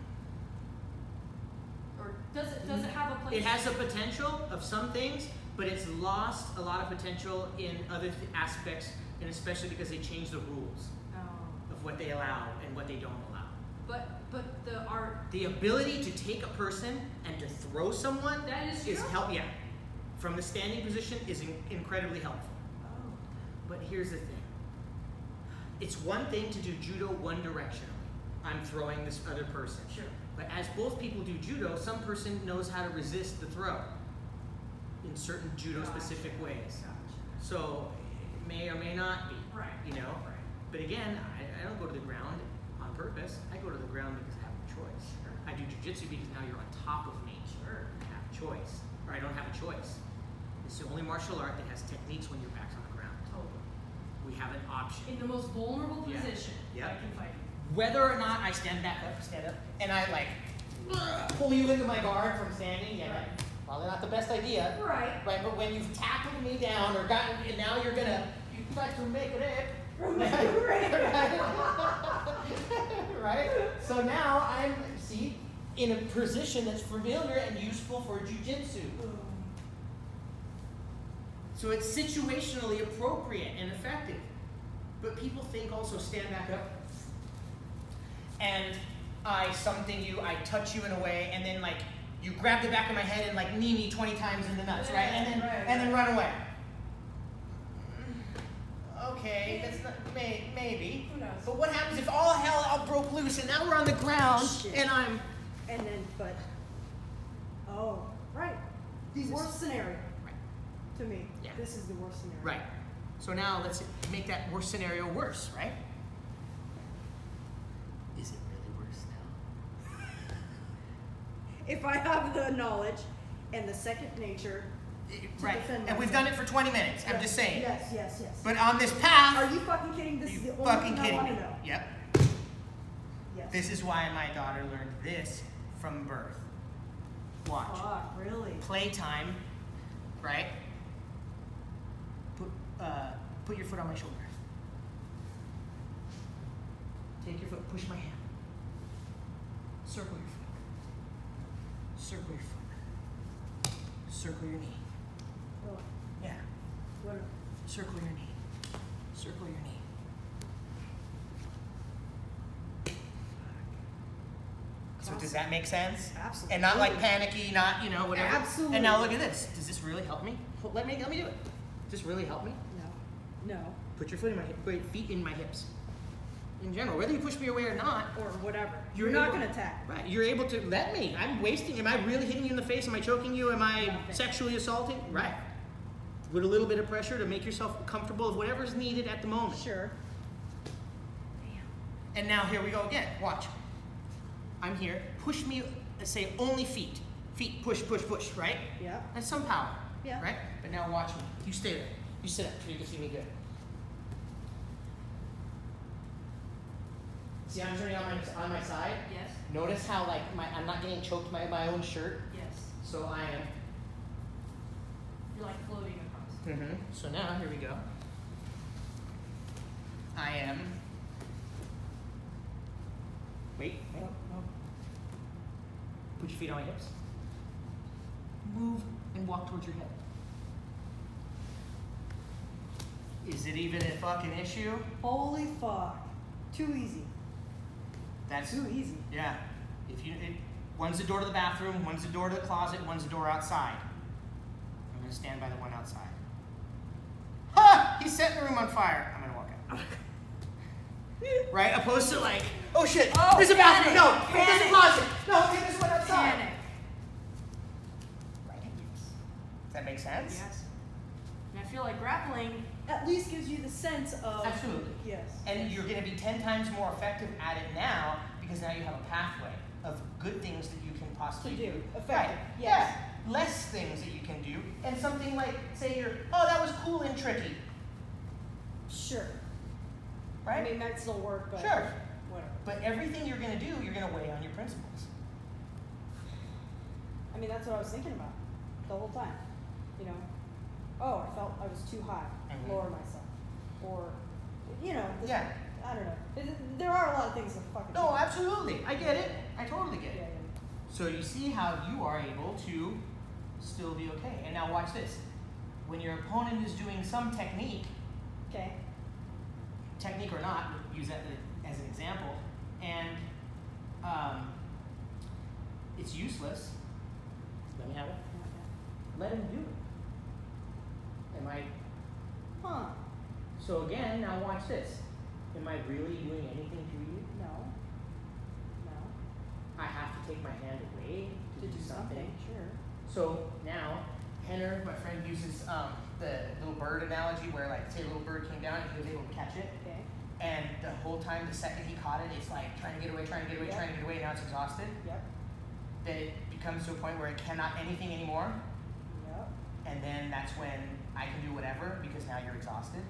Or does it have a place? It has the potential of some things, but it's lost a lot of potential in other aspects, and especially because they changed the rules Oh. of what they allow and what they don't allow. But the art. The ability to take a person and to throw someone That is is judo? help. Yeah, from the standing position is incredibly helpful. Oh. But here's the thing: it's one thing to do judo one directionally. I'm throwing this other person. Sure. But as both people do judo, some person knows how to resist the throw in certain judo-specific Gotcha. ways. Gotcha. So it may or may not be. Right. You know. Right. But again, I don't go to the ground on purpose. I go to the ground because I have a choice. I do jujitsu because now you're on top of me. Sure. I have a choice, or I don't have a choice. It's the only martial art that has techniques when your back's on the ground. Totally. We have an option. In the most vulnerable Yeah. position, Yeah. I can fight you. Whether or not I stand up, and I like pull you into my guard from standing, yeah, Right. probably not the best idea. Right. Right, but when you've tackled me down or gotten, and now you try to make it right? So now I'm, in a position that's familiar and useful for jujitsu. So it's situationally appropriate and effective. But people think also stand back up. And I something you, I touch you in a way, and then like you grab the back of my head and like knee me 20 times in the nuts, right? And then run away. Okay, that's not, maybe. Who knows? But what happens if all hell broke loose and now we're on the ground Shit. and I'm right. The Jesus. worst scenario. Right. To me. Yeah. This is the worst scenario. right. So now let's make that worst scenario worse, right? Is it really worse now? If I have the knowledge and the second nature Right. defend And we've myself. done it for 20 minutes. I'm just saying. Yes. But on this path, Are you fucking kidding? This is you the only fucking thing I kidding want me? to know. Yep. Yes. This is why my daughter learned this from birth. Watch. Fuck, really? Playtime, right? Put your foot on my shoulder. Take your foot, push my hand. Circle your foot. Circle your foot. Circle your knee. Oh, Yeah. what? Circle your knee. Circle your knee. So does that make sense? Absolutely. And not like panicky, not, whatever. Absolutely. And now look at this. Does this really help me? Let me do it. Does this really help me? No. Put your foot in my hip, feet in my hips. In general, whether you push me away or not, Or whatever. You're You're not able- going to attack. right? You're able to let me. I'm wasting. Am I really hitting you in the face? Am I choking you? Am I Nothing. sexually assaulting? Right. With a little bit of pressure to make yourself comfortable of whatever's needed at the moment. Sure. And now here we go again. Watch. I'm here. Push me. Say only feet. Feet. Push. Right? Yeah. That's some power. Yeah. Right? But now watch me. You stay there. You sit up so you can see me good. See, I'm turning on my side. Yes. Notice how I'm not getting choked by my own shirt. Yes. So I am. You're like floating across. Mm-hmm. So now here we go. I am. Wait. No. Put your feet on my hips. Move and walk towards your head. Is it even a fucking issue? Holy fuck. Too easy. That's Too easy. yeah. One's the door to the bathroom, one's the door to the closet, one's the door outside. I'm gonna stand by the one outside. Ha! He's setting the room on fire. I'm gonna walk out. Right? Opposed to like, oh shit, Oh, there's a bathroom. No, panic, there's a panic. closet. No, okay, there's one outside. Panic. Right. Does that make sense? Yes. And I feel like grappling. At least gives you the sense of. Absolutely. Yes. And you're going to be 10 times more effective at it now because now you have a pathway of good things that you can possibly To do. do. Effective. Right. Yes. Yeah. Less things that you can do. And something like, say that was cool and tricky. Sure. Right? I mean, that still work, but. Sure. Whatever. But everything you're going to do, you're going to weigh on your principles. I mean, that's what I was thinking about the whole time. Oh, I felt I was too high. Mhm. Lower myself. Or, this, Yeah. I don't know. There are a lot of things that fucking. No, absolutely. I get it. I totally get Yeah, it. So you see how you are able to still be okay. And now watch this. When your opponent is doing some technique Okay. or not, use that as an example, and it's useless, let me have it. Let him do it. Am I? Huh. So again, now watch this. Am I really doing anything to you? No. I have to take my hand away to do something. Sure. So now, Henner, my friend, uses the little bird analogy where, like, say a little bird came down and he was able to catch it. Okay. and the whole time, the second he caught it, it's like trying to get away, Yep. trying to get away, now it's exhausted, Yep. then it becomes to a point where it cannot anything anymore, Yep. and then that's when I can do whatever because now you're exhausted.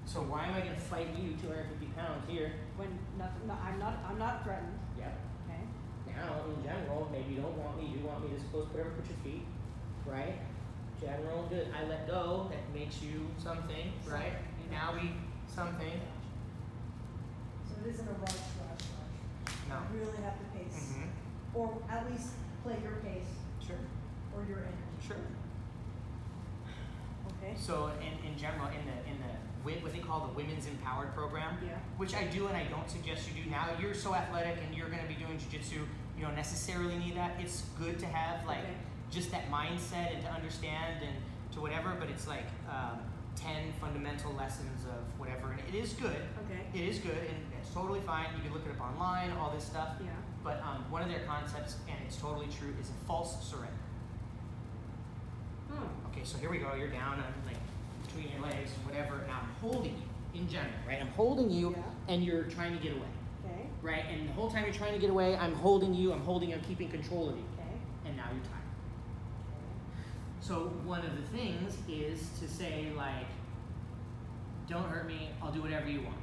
So why am I gonna fight you 250 pounds here? When nothing, no, I'm not threatened. Yep. Okay. Now, in general, maybe you don't want me, you want me to suppose whatever, put your feet, right? General, good. I let go, that makes you something, right? Now we something. So it isn't a rush. No. You really have to pace, Mm-hmm. or at least play your pace Sure. or your energy. Sure. Okay. So in general, in the what they call the Women's Empowered program, Yeah. which I do and I don't suggest you do now. You're so athletic and you're gonna be doing jiu-jitsu, you don't necessarily need that. It's good to have like Okay. just that mindset and to understand and to whatever, but it's like 10 fundamental lessons of whatever, and it is good. Okay. It is good and it's totally fine. You can look it up online, all this stuff. Yeah. But one of their concepts, and it's totally true, is a false surrender. Okay, so here we go. You're down, like between your legs, whatever, and I'm holding you in general, right? I'm holding you, Yeah. and you're trying to get away, Okay. right? And the whole time you're trying to get away, I'm holding you, I'm keeping control of you, Okay. and now you're tired. So one of the things is to say like, don't hurt me, I'll do whatever you want.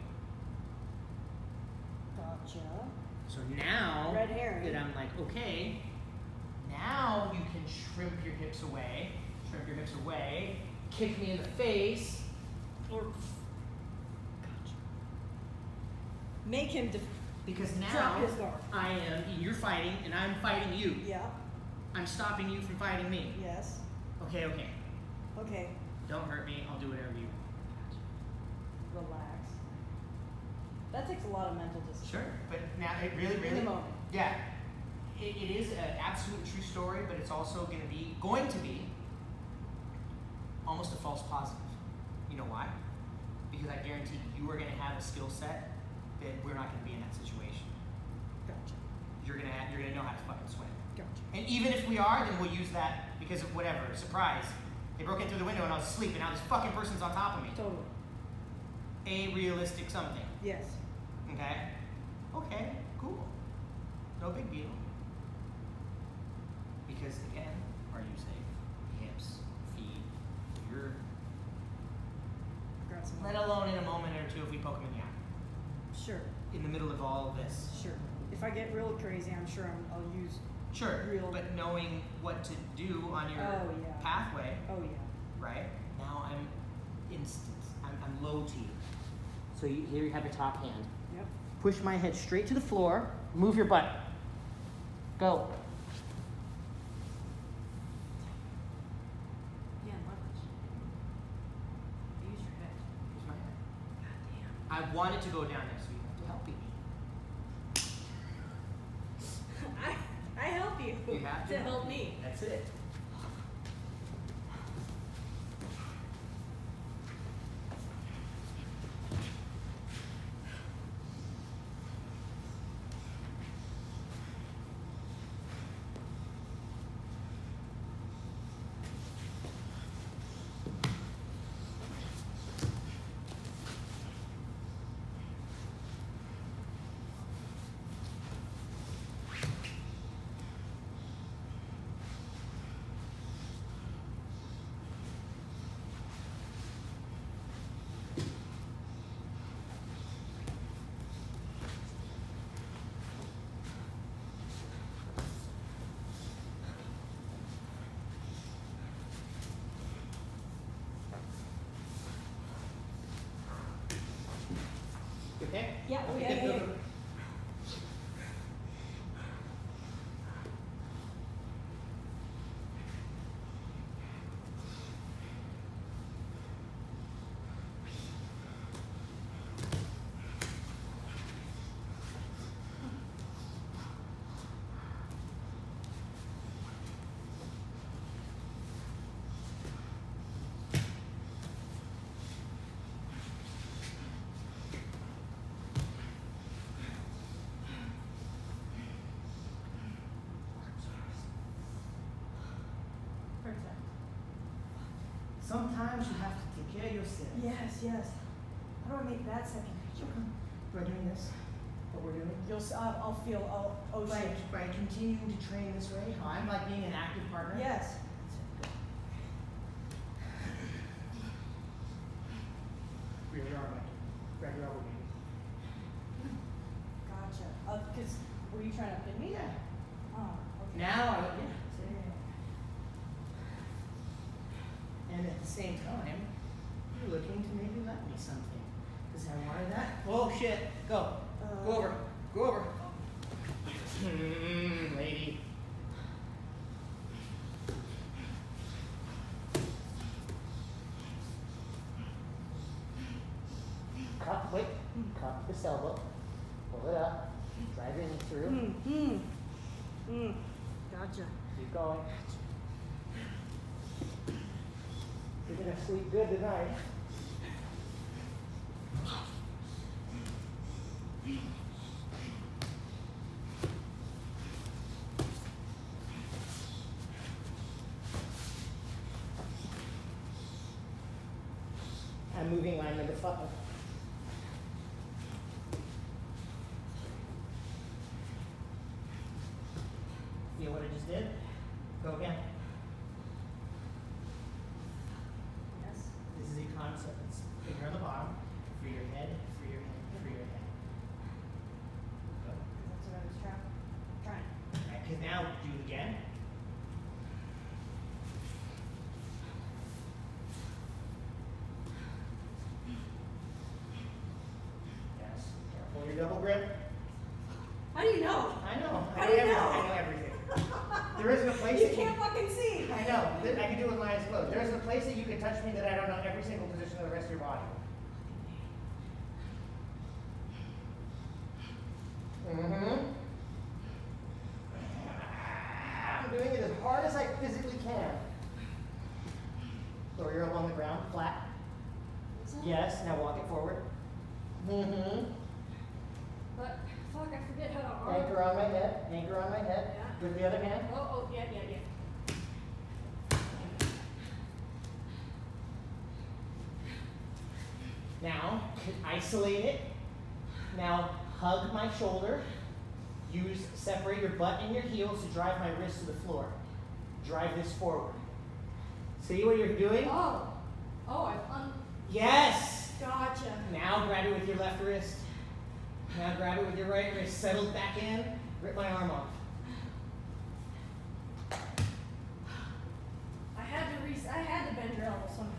Gotcha. So now Red herring. that I'm like, okay, now you can shrimp your hips away, kick me in the face, Or. Gotcha. Make him. because now Drop his guard. you're fighting and I'm fighting you. Yeah. I'm stopping you from fighting me. Yes. Okay, Okay. don't hurt me, I'll do whatever you want. Relax. That takes a lot of mental discipline. Sure, but now it really, In really, the moment. yeah, it is an absolute true story, but it's also going to be almost a false positive. You know why? Because I guarantee you are going to have a skill set that we're not going to be in that situation. Gotcha. You're going to know how to fucking swim. Gotcha. And even if we are, then we'll use that because of whatever, surprise. They broke in through the window and I was asleep and now this fucking person's on top of me. Totally. A realistic something. Yes. Okay? Okay, cool. No big deal. Because again, are you safe? Hips, feet, you're, Got some. let alone in a moment or two if we poke them in the eye. Sure. In the middle of all of this. Sure. If I get real crazy, I'm sure I'll use. Sure, Real. but knowing what to do on your Oh, yeah. pathway, Oh yeah. right? Now I'm instant. I'm low to you. So here you have your top hand. Yep. Push my head straight to the floor. Move your butt. Go. Yeah, leverage. Use your head. Here's my head. God damn. I wanted to go down there, so you have to help me. I help you. You have to to help me. That's it. Okay? Yeah, Okay, yeah, good, yeah. good, good. Protect. Sometimes you have to take care of yourself. Yes, yes. do I make that second picture? By doing this, what we're doing. I'll feel, oh by, shit. by continuing to train this way, how I'm like being an active partner. Yes. Grab your arm, Mike. Grab your elbow, baby. Gotcha. Cause, were you trying to pin me? Yeah. Oh, okay. Now I, yeah. And at the same time, you're looking to maybe let me something. Because I wanted that. Oh shit. Go. Go over. Go over. Lady. Cup, wait. Cup this elbow. Pull it up. Drive it through. Gotcha. Keep going. You're gonna sleep good tonight. I'm moving line number 5. Feel what I just did? Go again. Yes. This is a concept. It's finger on the bottom. Free your head, free your head, free your head. Go. That's what I was trying. Alright, because now do it again. Yes. Careful your double grip. How do you know? I know. How do you everything. know? I know everything. There isn't a place You that can't fucking see. I know. I can do it with my eyes closed. There isn't a place that you can touch me that I don't know every single position of the rest of your body. I'm doing it as hard as I physically can. Throw your elbow on the ground, flat. Yes, now walk it forward. But, fuck, I forget how to arm. Anchor on my head, anchor on my head. Yeah. With the other hand. Oh, yeah. Now, isolate it. Now, hug my shoulder. Separate your butt and your heels to drive my wrist to the floor. Drive this forward. See what you're doing? Yes! Gotcha. Now grab it with your left wrist. Now grab it with your right wrist. Settle back in. Rip my arm off. I had to bend your elbow somehow.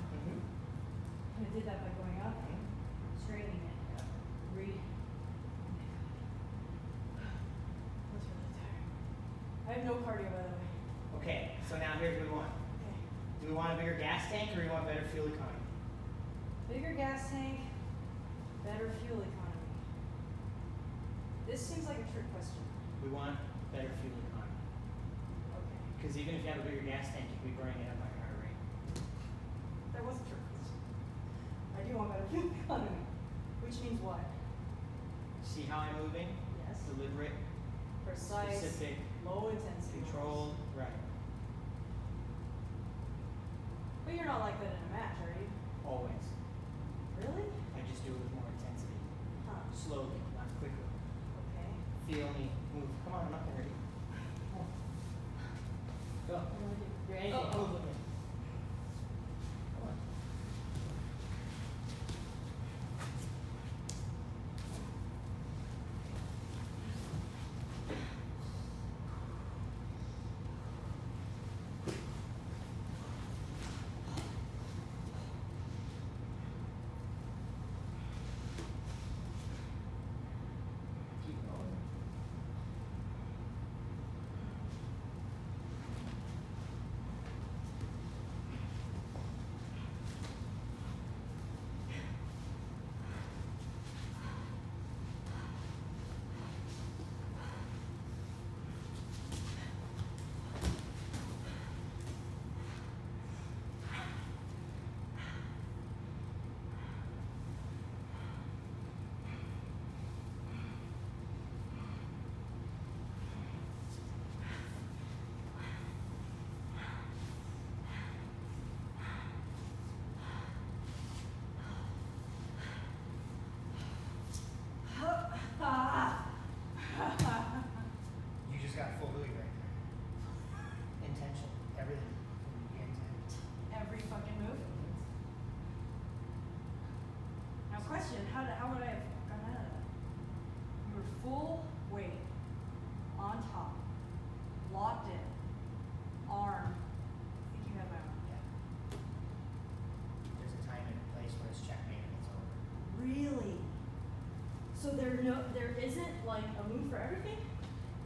And I did that by going up, straightening it. Read. That's really tired. I have no cardio, by the way. Okay, so now here's what we want. Okay. Do we want a bigger gas tank or do we want better fuel economy? Bigger gas tank, better fuel economy. This seems like a trick question. We want better fuel economy. Okay. Because even if you have a bigger gas tank, you can be burning it at a much higher rate. That was a trick question. I do want better fuel economy. Which means what? See how I'm moving? Yes. Deliberate, Precise, specific, low intensity. controlled, right. But you're not like that in a match, are you? Always. Really? I just do it with more intensity. Huh. Slowly, not quickly. Okay. Feel me move. Come on, I'm not gonna hurt you. Go. You're anything. Move with me. Come on. Keep going. there isn't like a move for everything?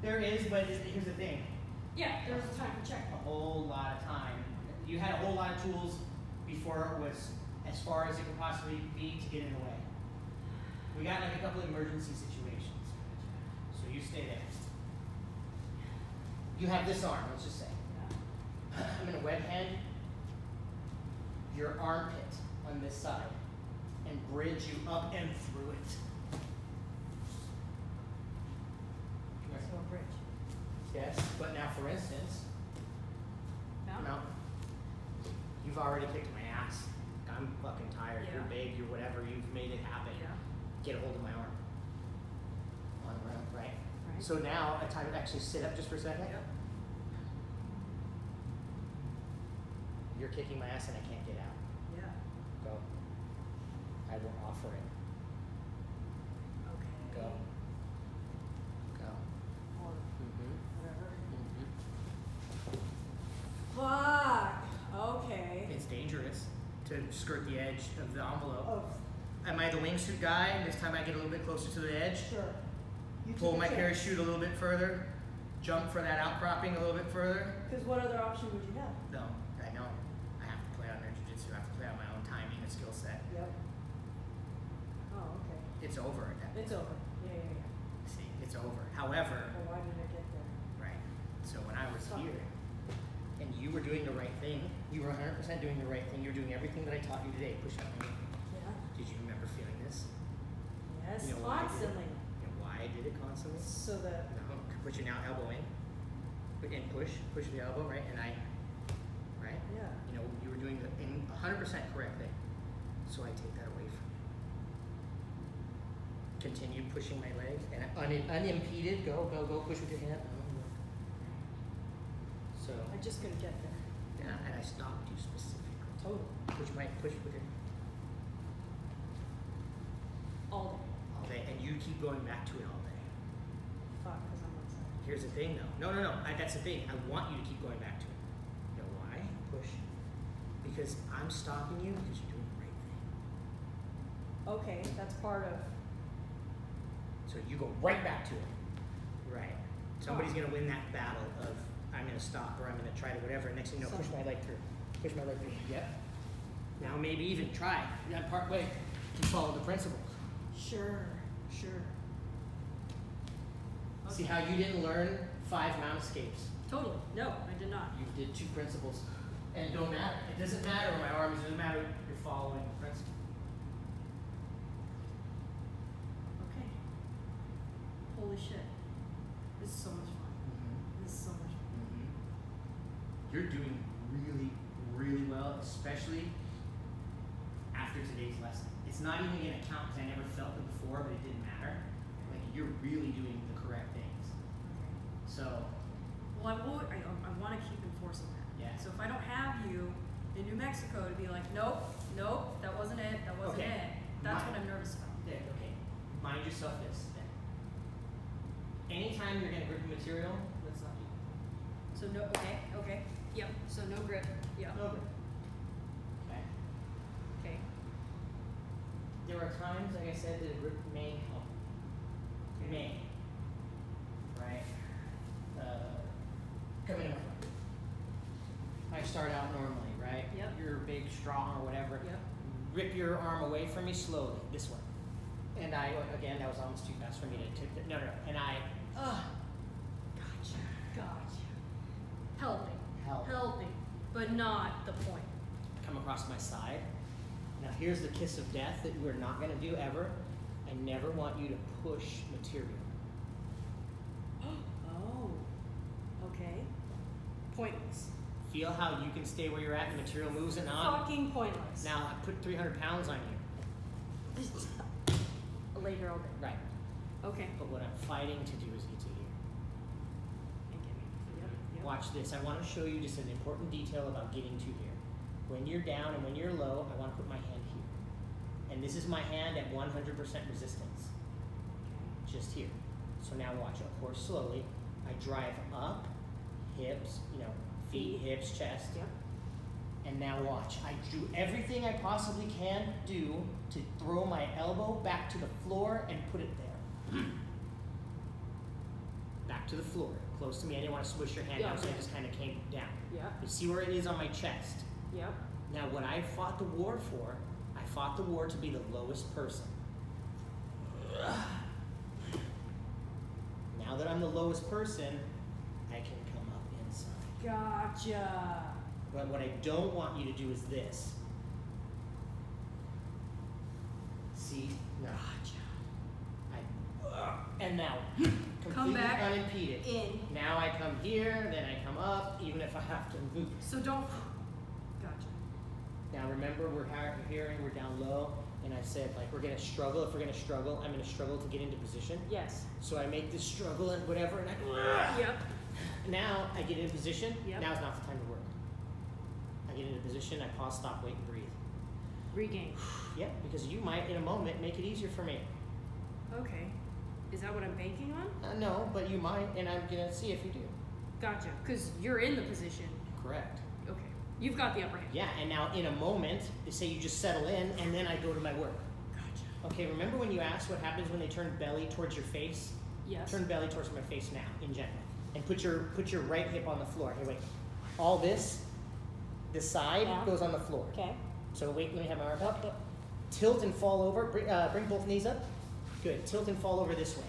There is, but here's the thing. Yeah, there's a time for check. A whole lot of time. You had a whole lot of tools before it was as far as it could possibly be to get in the way. We got like a couple of emergency situations. So you stay there. You have this arm, let's just say. I'm gonna web hand your armpit on this side and bridge you up and through it. So a bridge. Yes, but now for instance, Mount? no, you've already kicked my ass. I'm fucking tired. Yeah. You're big, you're whatever, you've made it happen. Yeah. Get a hold of my arm. On the ground, right? Right. So now I time to actually sit up just for a second. Yep. You're kicking my ass and I can't get out. Yeah. Go. I will offer it. Okay. Go. Go. Or Mm-hmm. whatever. Fuck. Okay. It's dangerous to skirt the edge of the envelope. Oh, Am I the wingsuit guy? And this time I get a little bit closer to the edge. sure. You Pull took a my chance. parachute a little bit further. Jump for that outcropping a little bit further. Because what other option would you have? No, I know. I have to play on their jiu-jitsu. I have to play on my own timing and skill set. Yep. Oh, okay. It's over at that point. It's over. Yeah. See, it's over. However, Well, why did I get there? right. So when I was Stop. here and you were doing the right thing, you were 100% doing the right thing. You were doing everything that I taught you today. Push up my knee. Yeah. Did you remember feeling this? Yes, You know why I did it? constantly. You know why I did it constantly? So that. No, put your now elbow in. And push the elbow, right? And I, right? Yeah. You know, you were doing the 100% correct thing. So I take that away from you. Continue pushing my leg and unimpeded, go, push with your hand. So, I just couldn't get there. yeah, and I stopped you specifically. Totally. Push with your All all day, and you keep going back to it all day. day. Fuck, because I'm outside. Here's the thing, though. No. That's the thing. I want you to keep going back to it. You know why? Push. Because I'm stopping you because you're doing the right thing. Okay, that's part of. So you go right back to it. Right. Somebody's gonna win that battle of I'm gonna stop or I'm gonna try to whatever. Next thing you know, push my leg through. Push my leg through. Yep. Now maybe even try. That part way. You follow the principles. Sure. See how you didn't learn 5 mount escapes. Totally. No, I did not. You did 2 principles. And it don't matter. It doesn't matter where my arm is, it doesn't matter you're following the principle. Okay. Holy shit. This is so much fun. This is so much fun. You're doing really, really well, especially after today's lesson. It's not even gonna count because I never felt it before, but it didn't matter. Like you're really doing the correct things. So, Well, I want to keep enforcing that. Yeah. So if I don't have you in New Mexico to be like, nope, that wasn't it, Okay. that's Mine. what I'm nervous about. yeah, okay. Mind yourself this then. Anytime you're gonna grip a material, that's not you. So no, okay, yep. So no grip, yep. No grip. Okay. Okay. There are times, like I said, that a grip may help. It may. Right? Come in. I start out normally, right? Yep. You're big, strong, or whatever. Yep. Rip your arm away from me slowly, this one. And I, again, that was almost too fast for me to tip it. No. And I, Gotcha. Helping. Help. Helping, but not the point. come across my side. Now here's the kiss of death that you are not gonna do ever. I never want you to push material. Oh. Okay. Pointless. Feel how you can stay where you're at and the material moves and on. Fucking pointless. Now I put 300 pounds on you. Lay here all day. Right. Okay. But what I'm fighting to do is get to here. And get me. Yep. Watch this. I want to show you just an important detail about getting to here. When you're down and when you're low, I want to put my hand here. And this is my hand at 100% resistance. Just here. So now watch. Of course, slowly. I drive up, hips, feet, hips, chest. Yep. And now watch. I do everything I possibly can do to throw my elbow back to the floor and put it there. Back to the floor, close to me. I didn't want to swish your hand Yeah, down, so I yeah. just kind of came down. Yep. You see where it is on my chest? Yep. Now, what I fought the war for, I fought the war to be the lowest person. Now that I'm the lowest person, I can come up inside. Gotcha. But what I don't want you to do is this. See? No. And now, completely back unimpeded. in. Now I come here, then I come up, even if I have to move. So don't. Gotcha. Now remember, we're here and we're down low, and I said, like, we're gonna struggle. If we're gonna struggle, I'm gonna struggle to get into position. Yes. So I make this struggle and whatever, and I. Yep. Now I get in position. Yep. Now's not the time to work. I get into position. I pause, stop, wait, and breathe. Regain. Yep, because you might, in a moment, make it easier for me. Okay. Is that what I'm banking on? No, but you might, and I'm gonna see if you do. Gotcha. Because you're in the position. Correct. Okay. You've got the upper hand. Yeah, and now in a moment, they say you just settle in, and then I go to my work. Gotcha. Okay, remember when you asked what happens when they turn belly towards your face? Yes. Turn belly towards my face now, in general. And put your right hip on the floor. Here, wait. All this side Yeah. goes on the floor. Okay. So wait, let me have my arm up. Tilt and fall over. Bring both knees up. Good. Tilt and fall over this way.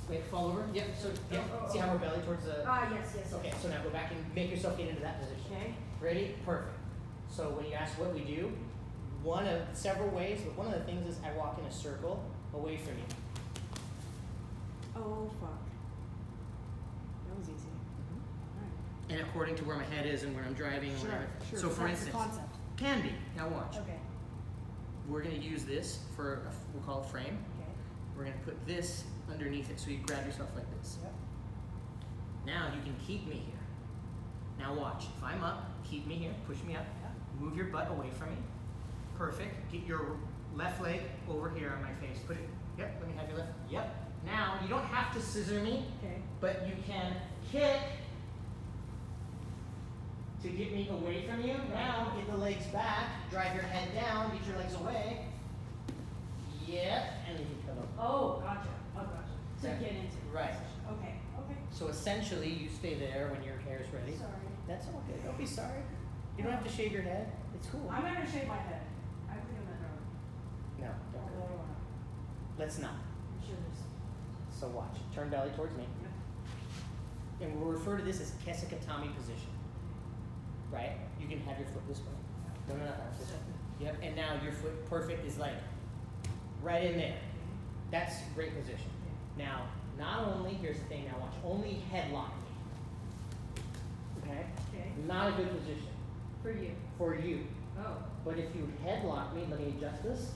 Wait, fall over. Yep. So yeah. See how we're belly towards the. Yes. Okay. So now go back and make yourself get into that position. Okay. Ready? Perfect. So when you ask what we do, one of several ways, but one of the things is I walk in a circle away from you. Oh fuck. That was easy. Alright. And according to where my head is and where I'm driving and Sure, whatever. sure. So for That's the instance, concept. can be. Now watch. Okay. We're gonna use this for we'll call it frame. Okay. We're gonna put this underneath it so you grab yourself like this. Yep. Now you can keep me here. Now watch. If I'm up, keep me here, push me up. Yep. Move your butt away from me. Perfect. Get your left leg over here on my face. Put it. Yep. Let me have your left. Yep. Now you don't have to scissor me, Okay. but you can kick to get me away from you. Now get the legs back. Drive your head down. Get your legs away. Yep. And then you come up. Oh, gotcha. Oh, gotcha. To That- get into. right. Okay. Okay. So essentially, you stay there when your hair is ready. Sorry. That's okay. Don't be sorry. You don't have to shave your head. It's cool. I'm not gonna shave my head. I think I'm gonna. No, don't Although I go. wanna. Let's not. I'm sure there's. So watch. Turn belly towards me. And we'll refer to this as Kesikatami position. Right? You can have your foot this way. No, this way. Yep. And now your foot perfect is like right in there. That's great position. Now, not only, here's the thing now watch, only headlock me. Okay? Okay. Not a good position For you. for you. Oh. But if you headlock me, let me adjust this.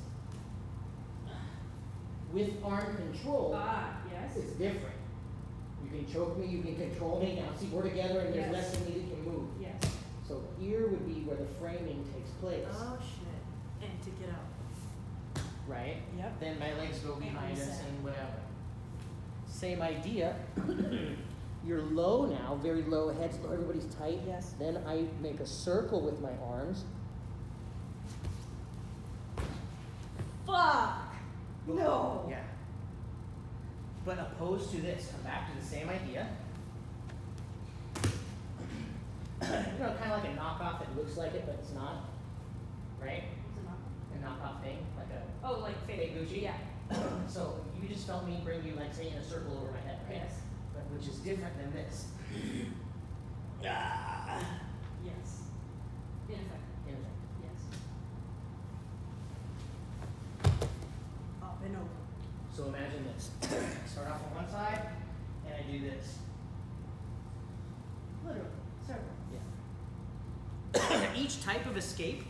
With arm control, Ah, yes. it's different. You can choke me, you can control me. Now see, we're together and there's Yes. less of me that can move. Yes. So here would be where the framing takes place, Oh shit. And to get out. right? Yep. Then my legs go behind us reset. and whatever. Same idea. You're low now, very low, head's low, everybody's tight. Yes. Then I make a circle with my arms. Fuck. No. Yeah. But opposed to this, come back to the same idea. You know, kind of like a knockoff that looks like it, but it's not. Right? A knockoff thing, like a Oh, like fake Gucci. Yeah. So you just felt me bring you, like, say, in a circle over my head, right? Yes. But which is different than this. Yes. Ineffective. Ineffective. Yes. Up and over. So imagine this. Start off on one side, and I do this. Literally. Several. Yeah. Each type of escape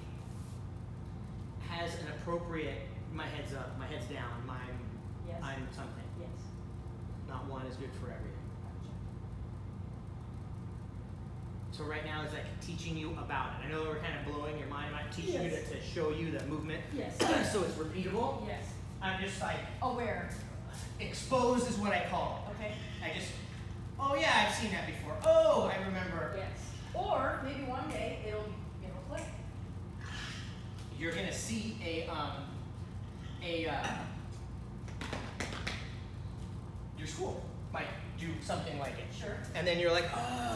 has an appropriate, my head's up, my head's down, Yes. I'm something. Yes. Not one is good for everything. Gotcha. So right now is like teaching you about it. I know we're kind of blowing your mind. I'm teaching you Yes. to show you the movement. Yes. So it's repeatable. Yes. I'm just like, Aware. exposed is what I call Okay. it. I just, oh yeah, I've seen that before. Oh, I remember. Yes. Or maybe one day it'll click. You're gonna see and then you're like, oh,